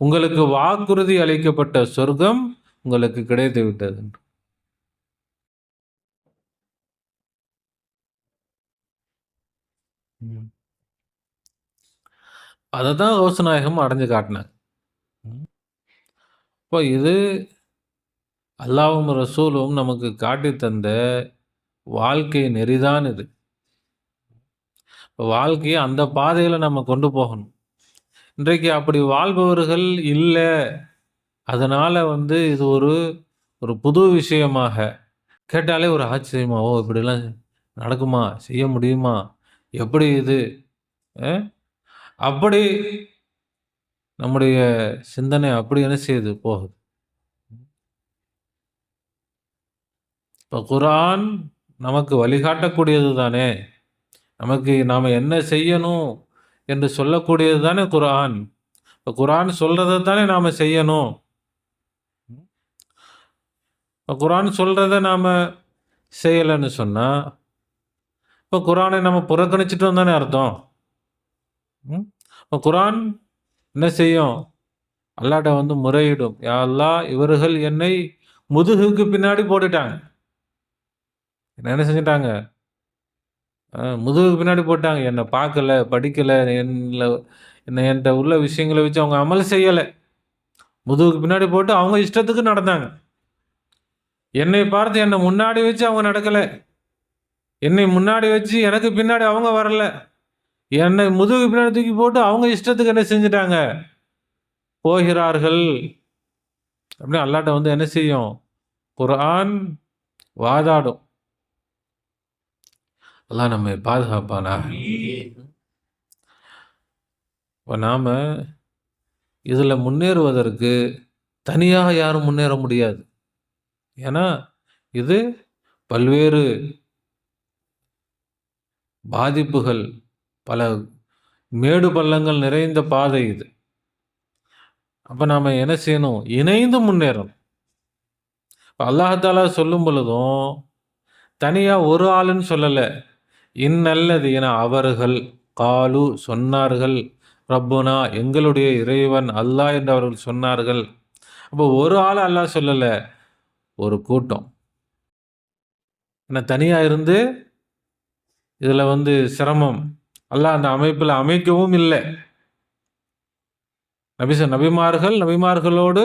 உங்களுக்கு வாக்குறுதி அளிக்கப்பட்ட சொர்க்கம் உங்களுக்கு கிடைத்து விட்டது. அதை தான் கௌசநாயகம் அடைஞ்சு காட்டினாங்க. இப்போ இது அல்லாஹ்வும் ரசூலும் நமக்கு காட்டி தந்த வாழ்க்கை நெறிதான் இது. வாழ்க்கையை அந்த பாதையில் நம்ம கொண்டு போகணும். இன்றைக்கு அப்படி வாழ்பவர்கள் இல்லை. அதனால் வந்து இது ஒரு ஒரு புது விஷயமாக கேட்டாலே ஒரு ஆச்சரியமா, ஓ இப்படிலாம் நடக்குமா, செய்ய முடியுமா, எப்படி இது, அப்படி நம்முடைய சிந்தனை அப்படி என்ன செய்யுது போகுது. இப்போ குர்ஆன் நமக்கு வழிகாட்டக்கூடியது தானே, நமக்கு நாம் என்ன செய்யணும் என்று சொல்லக்கூடியது தானே குர்ஆன். இப்போ குர்ஆன் சொல்கிறத தானே நாம் செய்யணும். இப்போ குர்ஆன் சொல்கிறத நாம் செய்யலைன்னு சொன்னால் இப்போ குர்ஆனை நம்ம புறக்கணிச்சிட்டோம் தானே அர்த்தம். இப்போ குர்ஆன் என்ன செய்யும், அல்லாஹ்ட்ட வந்து முறையிடும், யா அல்லாஹ் இவர்கள் என்னை முதுகுக்கு பின்னாடி போட்டுட்டாங்க, என்ன செஞ்சிட்டாங்க, முதுகுக்கு பின்னாடி போட்டாங்க, என்னை பார்க்கல, படிக்கலை, என்கிட்ட உள்ள விஷயங்களை வச்சு அவங்க அமல் செய்யலை, முதுகுக்கு பின்னாடி போட்டு அவங்க இஷ்டத்துக்கு நடந்தாங்க. என்னை பார்த்து என்னை முன்னாடி வச்சு அவங்க நடக்கலை, என்னை முன்னாடி வச்சு எனக்கு பின்னாடி அவங்க வரல, என்னை முதுகு பின்னாடி தூக்கி போட்டு அவங்க இஷ்டத்துக்கு என்ன செஞ்சிட்டாங்க, போகிறார்கள் அப்படின்னு அல்லாஹ்ட்ட வந்து என்ன செய்யும், குர்ஆன் வாதாடும். அல்லாஹ் நம்மை பாதுகாப்பானாக. இப்போ நாம் இதில் முன்னேறுவதற்கு தனியாக யாரும் முன்னேற முடியாது. ஏன்னா இது பல்வேறு பாதிப்புகள், பல மேடு பள்ளங்கள் நிறைந்த பாதை இது. அப்போ நாம் என்ன செய்யணும், இணைந்து முன்னேறணும். இப்போ அல்லாஹ் சொல்லும் பொழுதும் தனியாக ஒரு ஆளுன்னு சொல்லலை, இன்னல்லதீன அவர்கள், காலு சொன்னார்கள், ரப்புனா எங்களுடைய இறைவன் அல்லாஹ் என்று அவர்கள் சொன்னார்கள். அப்போ ஒரு ஆள் அல்லாஹ் சொல்லலை, ஒரு கூட்டம். ஏன்னா தனியாக இருந்து இதில் சிரமம். அல்லாஹ் அந்த அமைப்பில் அமைக்கவும் இல்லை. நபிமார்கள், நபிமார்களோடு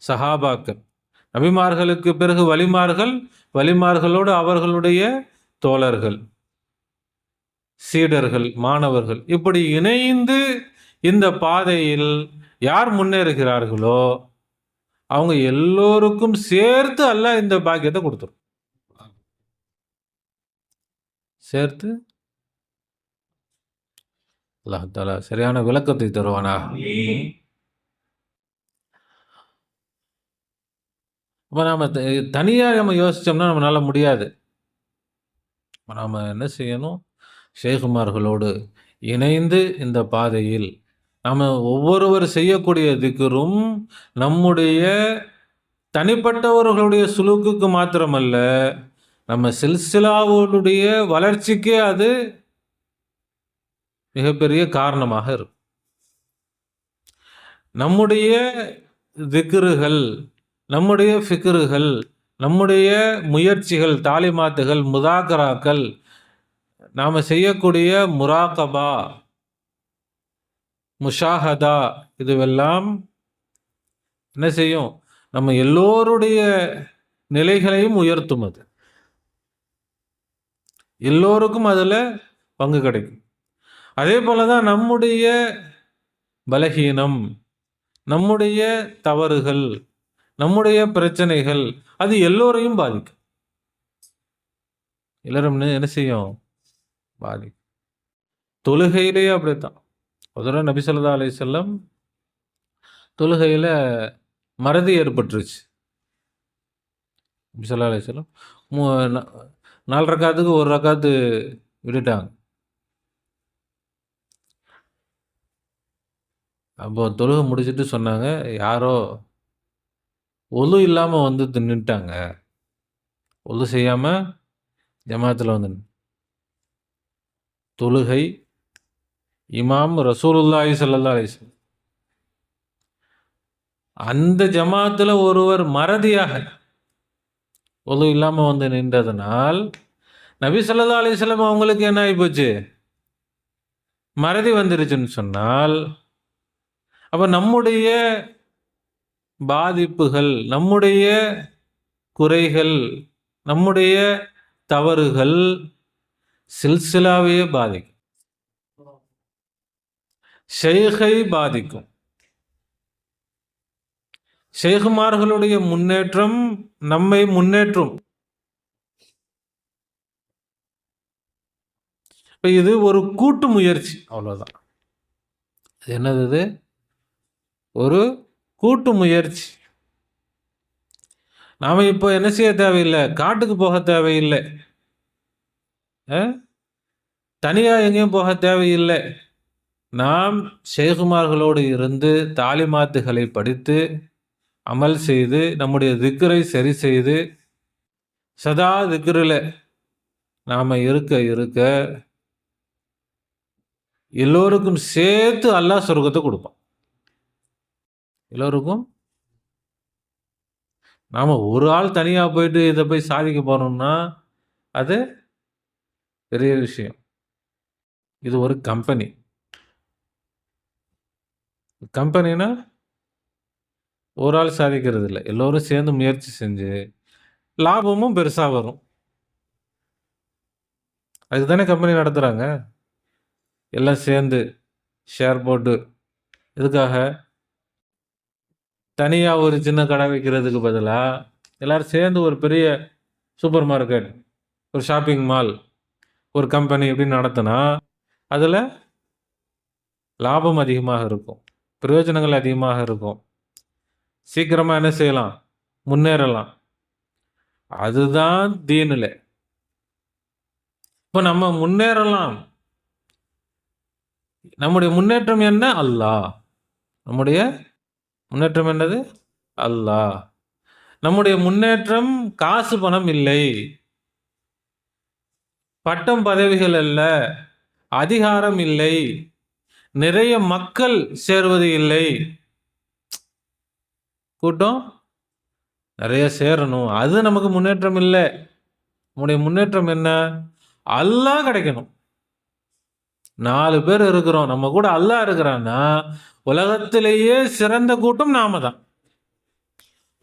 சஹாபாக்கள், நபிமார்களுக்கு பிறகு வலிமார்கள், வலிமார்களோடு அவர்களுடைய தோழர்கள், சீடர்கள், மாணவர்கள், இப்படி இணைந்து இந்த பாதையில் யார் முன்னேறுகிறார்களோ அவங்க எல்லோருக்கும் சேர்த்து அல்லாஹ் இந்த பாக்கியத்தை கொடுத்துரும். சேர்த்து அல்லாஹ் தஆலா சரியான விளக்கத்தை தருவானா. அப்போ நாம் தனியாக நம்ம யோசித்தோம்னா நம்மளால முடியாது. நாம் என்ன செய்யணும்? ஷேகுமார்களோடு இணைந்து இந்த பாதையில் நாம் ஒவ்வொருவர் செய்யக்கூடிய திக்ரும் நம்முடைய தனிப்பட்டவர்களுடைய சுலூக்குக்கு மாத்திரமல்ல, நம்ம சில்சிலாவுடைய வளர்ச்சிக்கே அது மிகப்பெரிய காரணமாக இருக்கும். நம்முடைய திக்ருகள், நம்முடைய ஃபிக்ருகள், நம்முடைய முயற்சிகள், தாலிமாத்துகள், முதாக்கராக்கள், நாம் செய்யக்கூடிய முராகபா, முஷாஹதா, இதுவெல்லாம் என்ன செய்யும்? நம்ம எல்லோருடைய நிலைகளையும் உயர்த்தும். அது எல்லோருக்கும் அதில் பங்கு கிடைக்கும். அதே போல தான் நம்முடைய பலகீனம், நம்முடைய தவறுகள், நம்முடைய பிரச்சனைகள், அது எல்லோரையும் பாதிக்கும். எல்லாரும் என்ன செய்யும்? பாதிக்கும். தொழுகையிலேயே அப்படித்தான். ஒரு தடவை நபி ஸல்லல்லாஹு அலைஹி வஸல்லம் தொழுகையில் மறதி ஏற்பட்டுருச்சு. நபி ஸல்லல்லாஹு அலைஹி வஸல்லம் 4 ரக்காத்துக்கு 1 ரக்காத்து விட்டுட்டாங்க. அப்போ தொழுகை முடிச்சுட்டு சொன்னாங்க, யாரோ ஒழு இல்லாமல் வந்து நின்றுட்டாங்க, ஒழு செய்யாமல் ஜமாத்தில் வந்து. தொழுகை இமாம் ரசூலுல்லாஹி ஸல்லல்லாஹு அலைஹி வஸல்லம், அந்த ஜமாத்தில் ஒருவர் மறதியாக ஒழு இல்லாமல் வந்து நின்றதனால் நபி ஸல்லல்லாஹு அலைஹி வஸல்லம் அவங்களுக்கு என்ன ஆகிப்போச்சு? மறதி வந்துருச்சுன்னு சொன்னால், அப்போ நம்முடைய பாதிப்புகள், நம்முடைய குறைகள், நம்முடைய தவறுகள் சில்சிலாவையே பாதிக்கும், ஷேகை பாதிக்கும். ஷேகுமார்களுடைய முன்னேற்றம் நம்மை முன்னேற்றும். இப்போ இது ஒரு கூட்டு முயற்சி, அவ்வளோதான். என்னது இது? ஒரு கூட்டு முயற்சி. நாம் இப்போ என்ன செய்ய தேவையில்லை, காட்டுக்கு போக தேவையில்லை, தனியாக எங்கேயும் போக தேவையில்லை. நாம் ஷேகுமார்களோடு இருந்து தாலிமாத்துகளை படித்து அமல் செய்து நம்முடைய திக்ரை சரி செய்து சதா திக்ரில் நாம் இருக்க இருக்க எல்லோருக்கும் சேர்த்து அல்லாஹ் சொர்க்கத்தை கொடுப்பான். எல்லோருக்கும். நாம் ஒரு ஆள் தனியாக போயிட்டு இதை போய் சாதிக்க போனோம்னா அது பெரிய விஷயம். இது ஒரு கம்பெனி. கம்பெனினா ஒரு ஆள் சாதிக்கிறது இல்லை, எல்லோரும் சேர்ந்து முயற்சி செஞ்சு லாபமும் பெருசாக வரும். அதுக்கு தானே கம்பெனி நடத்துகிறாங்க. எல்லாம் சேர்ந்து ஷேர் போட்டு. எதுக்காக? தனியாக ஒரு சின்ன கடை வைக்கிறதுக்கு பதிலாக எல்லோரும் சேர்ந்து ஒரு பெரிய சூப்பர் மார்க்கெட், ஒரு ஷாப்பிங் மால், ஒரு கம்பெனி இப்படின்னு நடத்தினா அதில் லாபம் அதிகமாக இருக்கும், பிரயோஜனங்கள் அதிகமாக இருக்கும், சீக்கிரமாக என்ன செய்யலாம்? முன்னேறலாம். அதுதான் தீனில். இப்போ நம்ம முன்னேறலாம். நம்முடைய முன்னேற்றம் என்ன? அல்லாஹ். நம்முடைய முன்னேற்றம் என்னது? அல்லாஹ். நம்முடைய முன்னேற்றம் காசு பணம் இல்லை, பட்டம் பதவிகள் அல்ல, அதிகாரம் இல்லை, நிறைய மக்கள் சேருவது இல்லை. கூட்டம் நிறைய சேரணும், அது நமக்கு முன்னேற்றம் இல்லை. நம்முடைய முன்னேற்றம் என்ன? அல்லாஹ் கிடைக்கணும். 4 பேர் இருக்கிறோம். நம்ம கூட அல்லாஹ் இருக்கிறான்னா, உலகத்திலேயே சிறந்த கூட்டம் நாம தான்.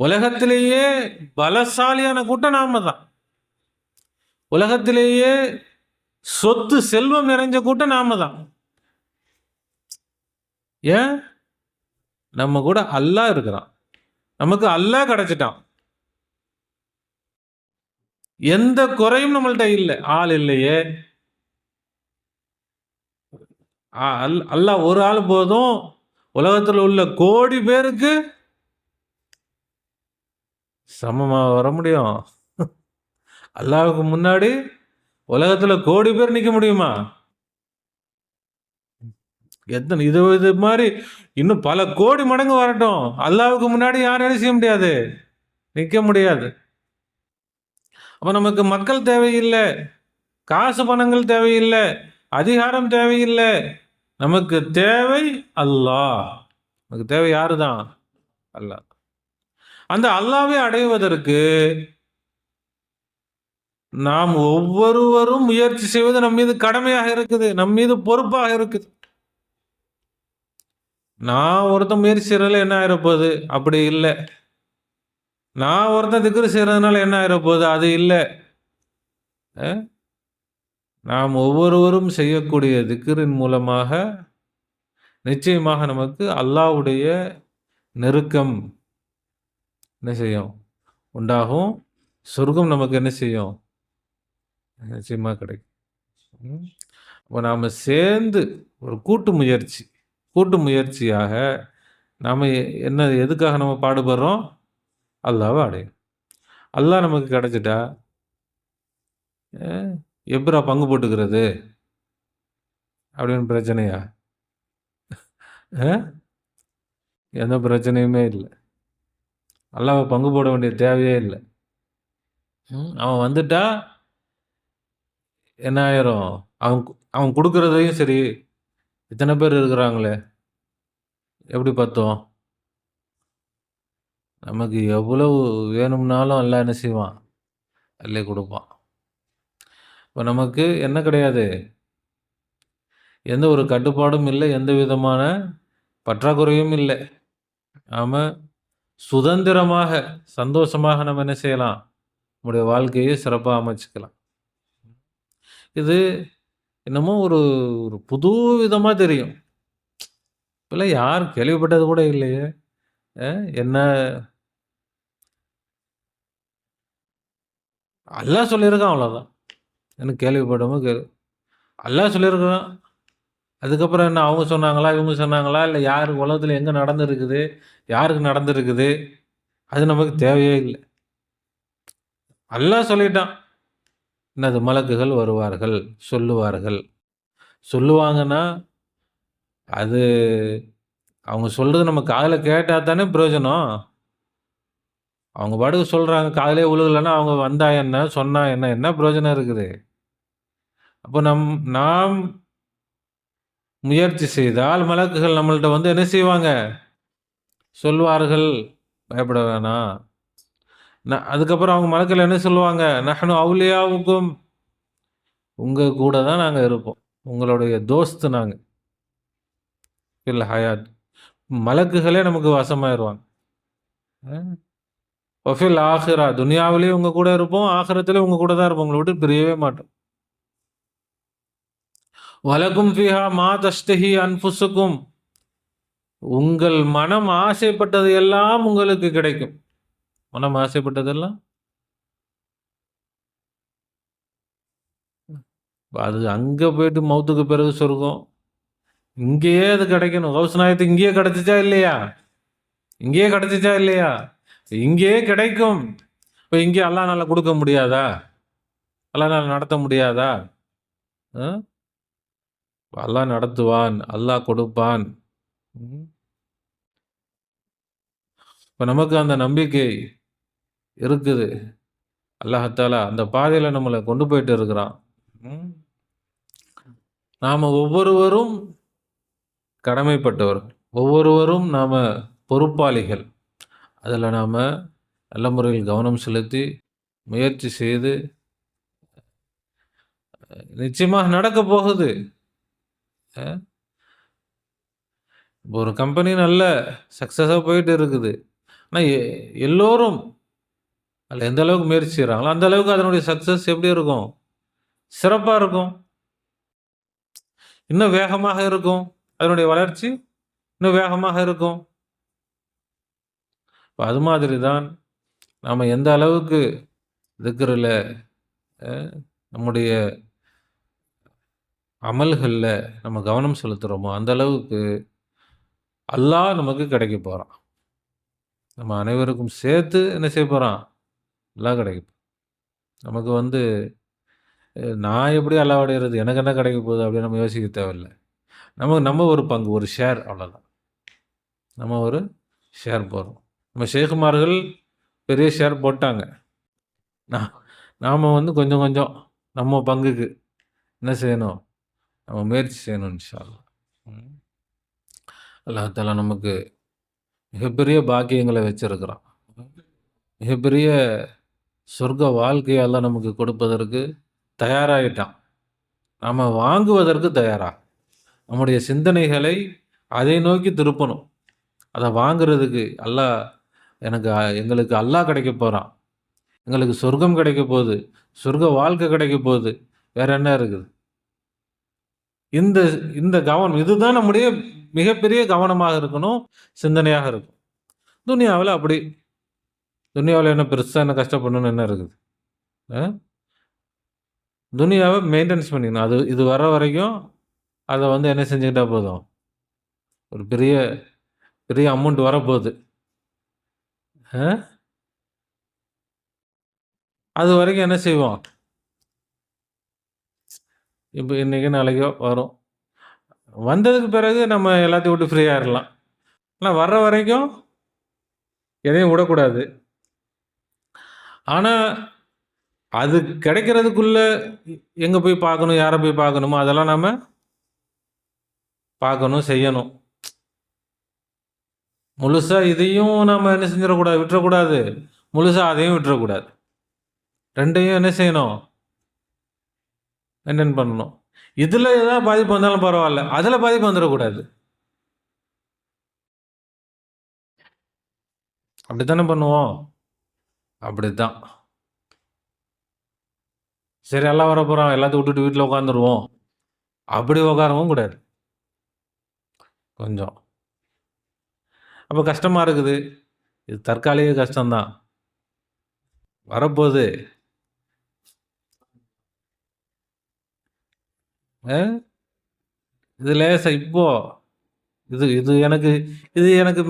உலகத்திலேயே பலசாலியான கூட்டம் நாம தான். உலகத்திலேயே சொத்து செல்வம் நிறைஞ்ச கூட்டம் நாம தான். ஏன்? நம்ம கூட அல்லாஹ் இருக்கிறான். நமக்கு அல்லாஹ் கிடைச்சிட்டான். எந்த குறையும் நம்மள்ட்ட இல்ல. ஆள் இல்லையே. அல்லாஹ் ஒரு ஆள் போதும். உலகத்தில் உள்ள கோடி பேருக்கு சமமா வர முடியும்? அல்லாஹ்வுக்கு முன்னாடி உலகத்துல கோடி பேர் நிக்க முடியுமா? எத்தனை இது மாதிரி இன்னும் பல கோடி மடங்கு வரட்டும். அல்லாஹ்வுக்கு முன்னாடி யாரும் என்ன செய்ய முடியாது? நிக்க முடியாது. அப்ப நமக்கு மக்கள் தேவையில்லை, காசு பணங்கள் தேவையில்லை, அதிகாரம் தேவையில்லை. நமக்கு தேவை அல்லாஹ். நமக்கு தேவை யாருதான்? அல்லாஹ். அந்த அல்லாஹ்வை அடைவதற்கு நாம் ஒவ்வொருவரும் முயற்சி செய்வது நம் மீது கடமையாக இருக்குது, நம் மீது பொறுப்பாக இருக்குது. நான் ஒருத்தன் முயற்சி செய்யறதுல என்ன ஆயிரப்போகுது? அப்படி இல்லை. நான் ஒருத்தன் திக்ரு செய்யறதுனால என்ன ஆயிரப்போகுது? அது இல்லை. நாம் ஒவ்வொருவரும் செய்யக்கூடிய திக்ரின் மூலமாக நிச்சயமாக நமக்கு அல்லாஹ்வுடைய நெருக்கம் என்ன செய்யும்? உண்டாகும். சொர்க்கம் நமக்கு என்ன செய்யும்? நிச்சயமா கிடைக்கும். அப்போ நாம் சேர்ந்து ஒரு கூட்டு முயற்சியாக நாம் எதுக்காக நம்ம பாடுபடுறோம்? அல்லாஹ்வை அடையும். அல்லாஹ் நமக்கு கிடைச்சிட்டா எப்படா பங்கு போட்டுக்கிறது அப்படின்னு பிரச்சனையா? எந்த பிரச்சனையுமே இல்லை. அல்லாஹ்வை பங்கு போட வேண்டிய தேவையே இல்லை. அவன் வந்துட்டா என்ன ஆயிரும்? அவன் அவன் கொடுக்கறதையும் சரி, இத்தனை பேர் இருக்கிறாங்களே எப்படி பத்தும்? நமக்கு எவ்வளவு வேணும்னாலும் அல்லாஹ் என்ன செய்வான்? அள்ளி கொடுப்பான். இப்போ நமக்கு என்ன கிடையாது? எந்த ஒரு கட்டுப்பாடும் இல்லை, எந்த விதமான பற்றாக்குறையும் இல்லை. நாம சுதந்திரமாக சந்தோஷமாக நம்ம என்ன செய்யலாம்? நம்முடைய வாழ்க்கையை சிறப்பாக அமைச்சுக்கலாம். இது என்னமோ ஒரு ஒரு புது விதமாக தெரியும். இப்பெல்லாம் யாரும் கேள்விப்பட்டது கூட இல்லையே. என்ன அல்லாஹ் சொல்லியிருக்கான், அவ்வளோதான். எனக்கு கேள்விப்பட்டவங்க அல்லாஹ் சொல்லியிருக்கான். அதுக்கப்புறம் என்ன அவங்க சொன்னாங்களா, இவங்க சொன்னாங்களா, இல்லை யார் உலகத்தில் எங்கே நடந்துருக்குது, யாருக்கு நடந்துருக்குது, அது நமக்கு தேவையே இல்லை. அல்லாஹ் சொல்லிட்டான். என்னது? மலக்குகள் வருவார்கள், சொல்லுவார்கள். சொல்லுவாங்கன்னா அது அவங்க சொல்கிறது நம்ம காதில் கேட்டால் தானே பிரயோஜனம். அவங்க பாட்டுக்கு சொல்கிறாங்க, காதிலே விழுகலைன்னா அவங்க வந்தா என்ன, சொன்னா என்ன, என்ன பிரயோஜனம் இருக்குது? அப்போ நாம் முயற்சி செய்தால் மலக்குகள் நம்மள்ட்ட வந்து என்ன செய்வாங்க? சொல்வார்கள். பயப்பட வேணாம். அதுக்கப்புறம் அவங்க மலக்குகள் என்ன சொல்லுவாங்க? நஹ்னு அவுலியாவுக்கும், உங்கள் கூட தான் நாங்கள் இருப்போம், உங்களுடைய தோஸ்து நாங்கள் ஃபில் ஹயாத். மலக்குகளே நமக்கு வசமாயிருவாங்க. ஒஃபில் ஆஹிரா, துனியாவிலேயும் உங்கள் கூட இருப்போம், ஆகிரத்திலே உங்கள் கூட தான் இருப்போம், உங்களை விட்டு பிரியவே மாட்டோம். வலக்கும் ஃபிஹா மா தஷ்தஹி அன்ஃபுசுக்கும், உங்கள் மனம் ஆசைப்பட்டது எல்லாம் உங்களுக்கு கிடைக்கும். மனம் ஆசைப்பட்டதெல்லாம் அது அங்கே போயிட்டு மௌத்துக்கு பிறகு சொர்க்கம். இங்கேயே அது கிடைக்கணும். கௌஸ் நாயத்துக்கு இங்கேயே கிடைச்சிச்சா இல்லையா? இங்கேயே கிடைச்சிச்சா இல்லையா? இங்கேயே கிடைக்கும். இப்போ இங்கே அல்லாஹ்னால கொடுக்க முடியாதா? அல்லாஹ்னால நடத்த முடியாதா? அல்லாஹ் நடத்துவான், அல்லாஹ் கொடுப்பான். இப்போ நமக்கு அந்த நம்பிக்கை இருக்குது. அல்லாஹ்தாலா அந்த பாதையில் நம்மளை கொண்டு போயிட்டு இருக்கிறான். நாம் ஒவ்வொருவரும் கடமைப்பட்டவர்கள், ஒவ்வொருவரும் நாம் பொறுப்பாளிகள். அதில் நாம் நல்ல முறையில் கவனம் செலுத்தி முயற்சி செய்து நிச்சயமாக நடக்க போகுது. ஒரு கம்பெனி நல்ல சக்ஸஸாக போயிட்டு இருக்குது. ஆனால் எல்லோரும் அதில் எந்த அளவுக்கு முயற்சி செய்கிறாங்களோ அந்த அளவுக்கு அதனுடைய சக்ஸஸ் எப்படி இருக்கும்? சிறப்பாக இருக்கும். இன்னும் வேகமாக இருக்கும். அதனுடைய வளர்ச்சி இன்னும் வேகமாக இருக்கும். அது மாதிரி தான் நாம் எந்த அளவுக்கு திக்ரில் நம்முடைய அமல்களில் நம்ம கவனம் செலுத்துகிறோமோ அந்த அளவுக்கு அல்லாஹ் நமக்கு கிடைக்க போகிறான். நம்ம அனைவருக்கும் சேர்த்து என்ன செய்ய போகிறான்? அல்லாஹ் கிடைக்கும். நமக்கு நான் எப்படி அல்லாஹ் அடைகிறது, எனக்கு என்ன கிடைக்க போகுது அப்படின்னு நம்ம யோசிக்க தேவையில்லை. நம்ம ஒரு பங்கு, ஒரு ஷேர், அவ்வளோதான். நம்ம ஒரு ஷேர் போடுறோம். நம்ம ஷேகுமார்கள் பெரிய ஷேர் போட்டாங்க. நாம் கொஞ்சம் கொஞ்சம் நம்ம பங்குக்கு என்ன செய்யணும்? நம்ம முயற்சி செய்யணும் இன்ஷா அல்லாஹ். அல்லாஹ் தஆலா நமக்கு மிகப்பெரிய பாக்கியங்களை வச்சிருக்கிறான். மிகப்பெரிய சொர்க்க வாழ்க்கையை அல்லாஹ் நமக்கு கொடுப்பதற்கு தயாராகிட்டான். நாம் வாங்குவதற்கு தயாரா. நம்முடைய சிந்தனைகளை அதை நோக்கி திருப்பணும். அதை வாங்குறதுக்கு எங்களுக்கு அல்லாஹ் கிடைக்க போகிறான், எங்களுக்கு சொர்க்கம் கிடைக்க போகுது, சொர்க்க வாழ்க்கை கிடைக்க போகுது, வேற என்ன இருக்குது? இந்த கவனம் இதுதான் நம்முடைய மிகப்பெரிய கவனமாக இருக்கணும், சிந்தனையாக இருக்கும். துனியாவில் அப்படி துனியாவில் என்ன பெருசாக என்ன கஷ்டப்படணும்னு என்ன இருக்குது? துனியாவை மெயின்டெனன்ஸ் பண்ணிக்கணும். இது வர வரைக்கும் அதை என்ன செஞ்சுக்கிட்டா போதும்? ஒரு பெரிய பெரிய அமௌண்ட் வரப்போகுது. அது வரைக்கும் என்ன செய்வோம்? இப்போ இன்றைக்கி நாளைக்கோ வரும். வந்ததுக்கு பிறகு நம்ம எல்லாத்தையும் விட்டு ஃப்ரீ ஆகிடலாம். ஆனால் வர்ற வரைக்கும் எதையும் விடக்கூடாது. ஆனால் அது கிடைக்கிறதுக்குள்ள எங்கே போய் பார்க்கணும், யாரை போய் பார்க்கணுமோ அதெல்லாம் நாம் பார்க்கணும், செய்யணும். முழுசாக இதையும் நாம் என்ன செஞ்சிடக்கூடாது, விட்டுறக்கூடாது. முழுசாக அதையும் விட்டுறக்கூடாது. ரெண்டையும் என்ன செய்யணும்? மெயின்டைன் பண்ணணும். இதில் ஏதாவது பாதிப்பு வந்தாலும் பரவாயில்ல, அதில் பாதிப்பு வந்துடக்கூடாது. அப்படித்தானே பண்ணுவோம்? அப்படித்தான். சரி, எல்லாம் வர போகிறோம், எல்லாத்தையும் விட்டுட்டு வீட்டில் உட்காந்துருவோம், அப்படி உட்காரவும் கூடாது. கொஞ்சம் அப்போ கஷ்டமாக இருக்குது. இது தற்காலிக கஷ்டம்தான், வரப்போகுது. இது லேசா இப்போ இது எனக்கு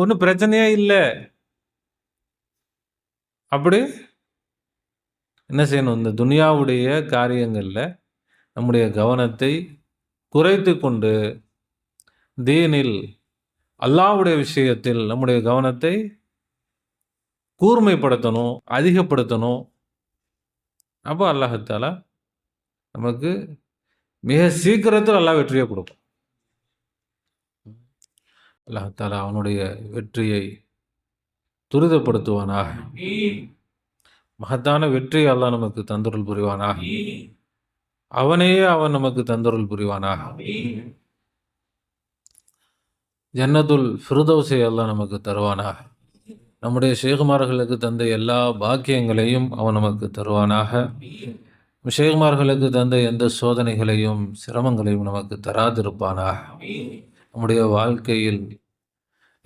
ஒன்றும் பிரச்சனையே இல்லை. அப்படி என்ன செய்யணும்? இந்த துனியாவுடைய காரியங்களில் நம்முடைய கவனத்தை குறைத்து கொண்டு தீனில் அல்லாஹ்வுடைய விஷயத்தில் நம்முடைய கவனத்தை கூர்மைப்படுத்தணும், அதிகப்படுத்தணும். அப்போ அல்லாஹ் தஆலா நமக்கு மிக சீக்கிரத்தில் அல்லாஹ் வெற்றியை கொடுக்கும். அல்லாஹ் தஆலா அவனுடைய வெற்றியை துரிதப்படுத்துவானாக. மகத்தான வெற்றியை அல்லாஹ் நமக்கு தந்தருள் புரிவானாக. அவனையே அவன் நமக்கு தந்தருள் புரிவானாக. ஜன்னத்துல் ஃபிர்தௌஸை அல்லாஹ் நமக்கு தருவானாக. நம்முடைய ஷேகுமார்களுக்கு தந்த எல்லா பாக்கியங்களையும் அவன் நமக்கு தருவானாக. ஷேகுமார்களுக்கு தந்த எந்த சோதனைகளையும் சிரமங்களையும் நமக்கு தராதிருப்பானாக. நம்முடைய வாழ்க்கையில்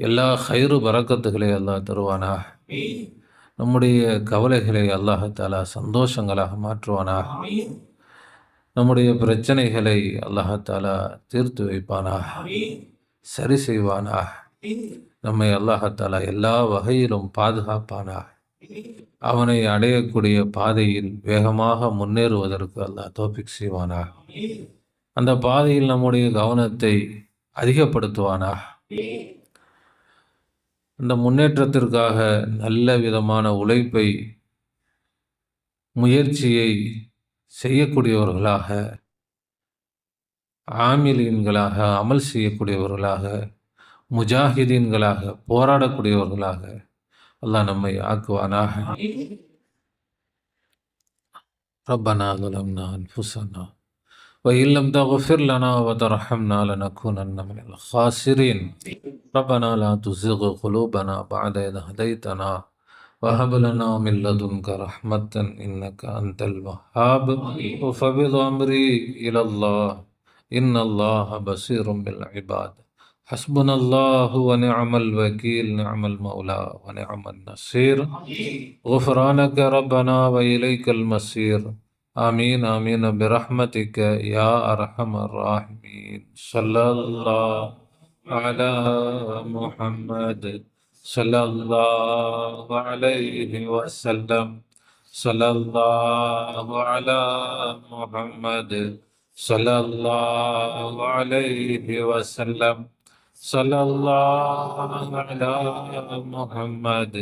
எல்லா ஹைரு பரக்கத்துகளை அல்லாஹ் தருவானாக. நம்முடைய கவலைகளை அல்லாஹ் தஆலா சந்தோஷங்களாக மாற்றுவானாக. நம்முடைய பிரச்சனைகளை அல்லாஹ் தஆலா தீர்த்து வைப்பானாக, சரி செய்வானாக. நம்மை அல்லாஹ் தஆலா எல்லா வகையிலும் பாதுகாப்பானாக. அவனை அடையக்கூடிய பாதையில் வேகமாக முன்னேறுவதற்கு அல்லாஹ் தௌஃபீக் செய்வானாக. அந்த பாதையில் நம்முடைய கவனத்தை அதிகப்படுத்துவானாக. அந்த முன்னேற்றத்திற்காக நல்ல விதமான உழைப்பை, முயற்சியை செய்யக்கூடியவர்களாக, ஆமிலீன்களாக, அமல் செய்யக்கூடியவர்களாக, முஜாஹிதீன்களாக, போராடக்கூடியவர்களாக அல்லாஹ் நம்மை ஆக்குவானாக. ربنا ظلمنا أنفسنا وإن لم تغفر لنا وترحمنا لنكونن من الخاسرين ربنا لا تزغ قلوبنا بعد إذ هديتنا وهب لنا من لدنك رحمة إنك أنت الوهاب وفوض أمري إلى الله إن الله بصير بالعباد حسبنا الله ونعم الوكيل نعم المولى ونعم النصير غفرانك ربنا وإليك المصير آمين آمين برحمتك يا أرحم الراحمين صلى الله على محمد صلى الله عليه وسلم صلى الله على محمد صلى الله عليه وسلم صلى الله على محمد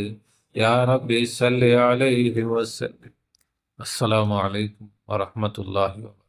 يا ربي صل عليه وسلم. السلام عليكم ورحمة الله وبركاته.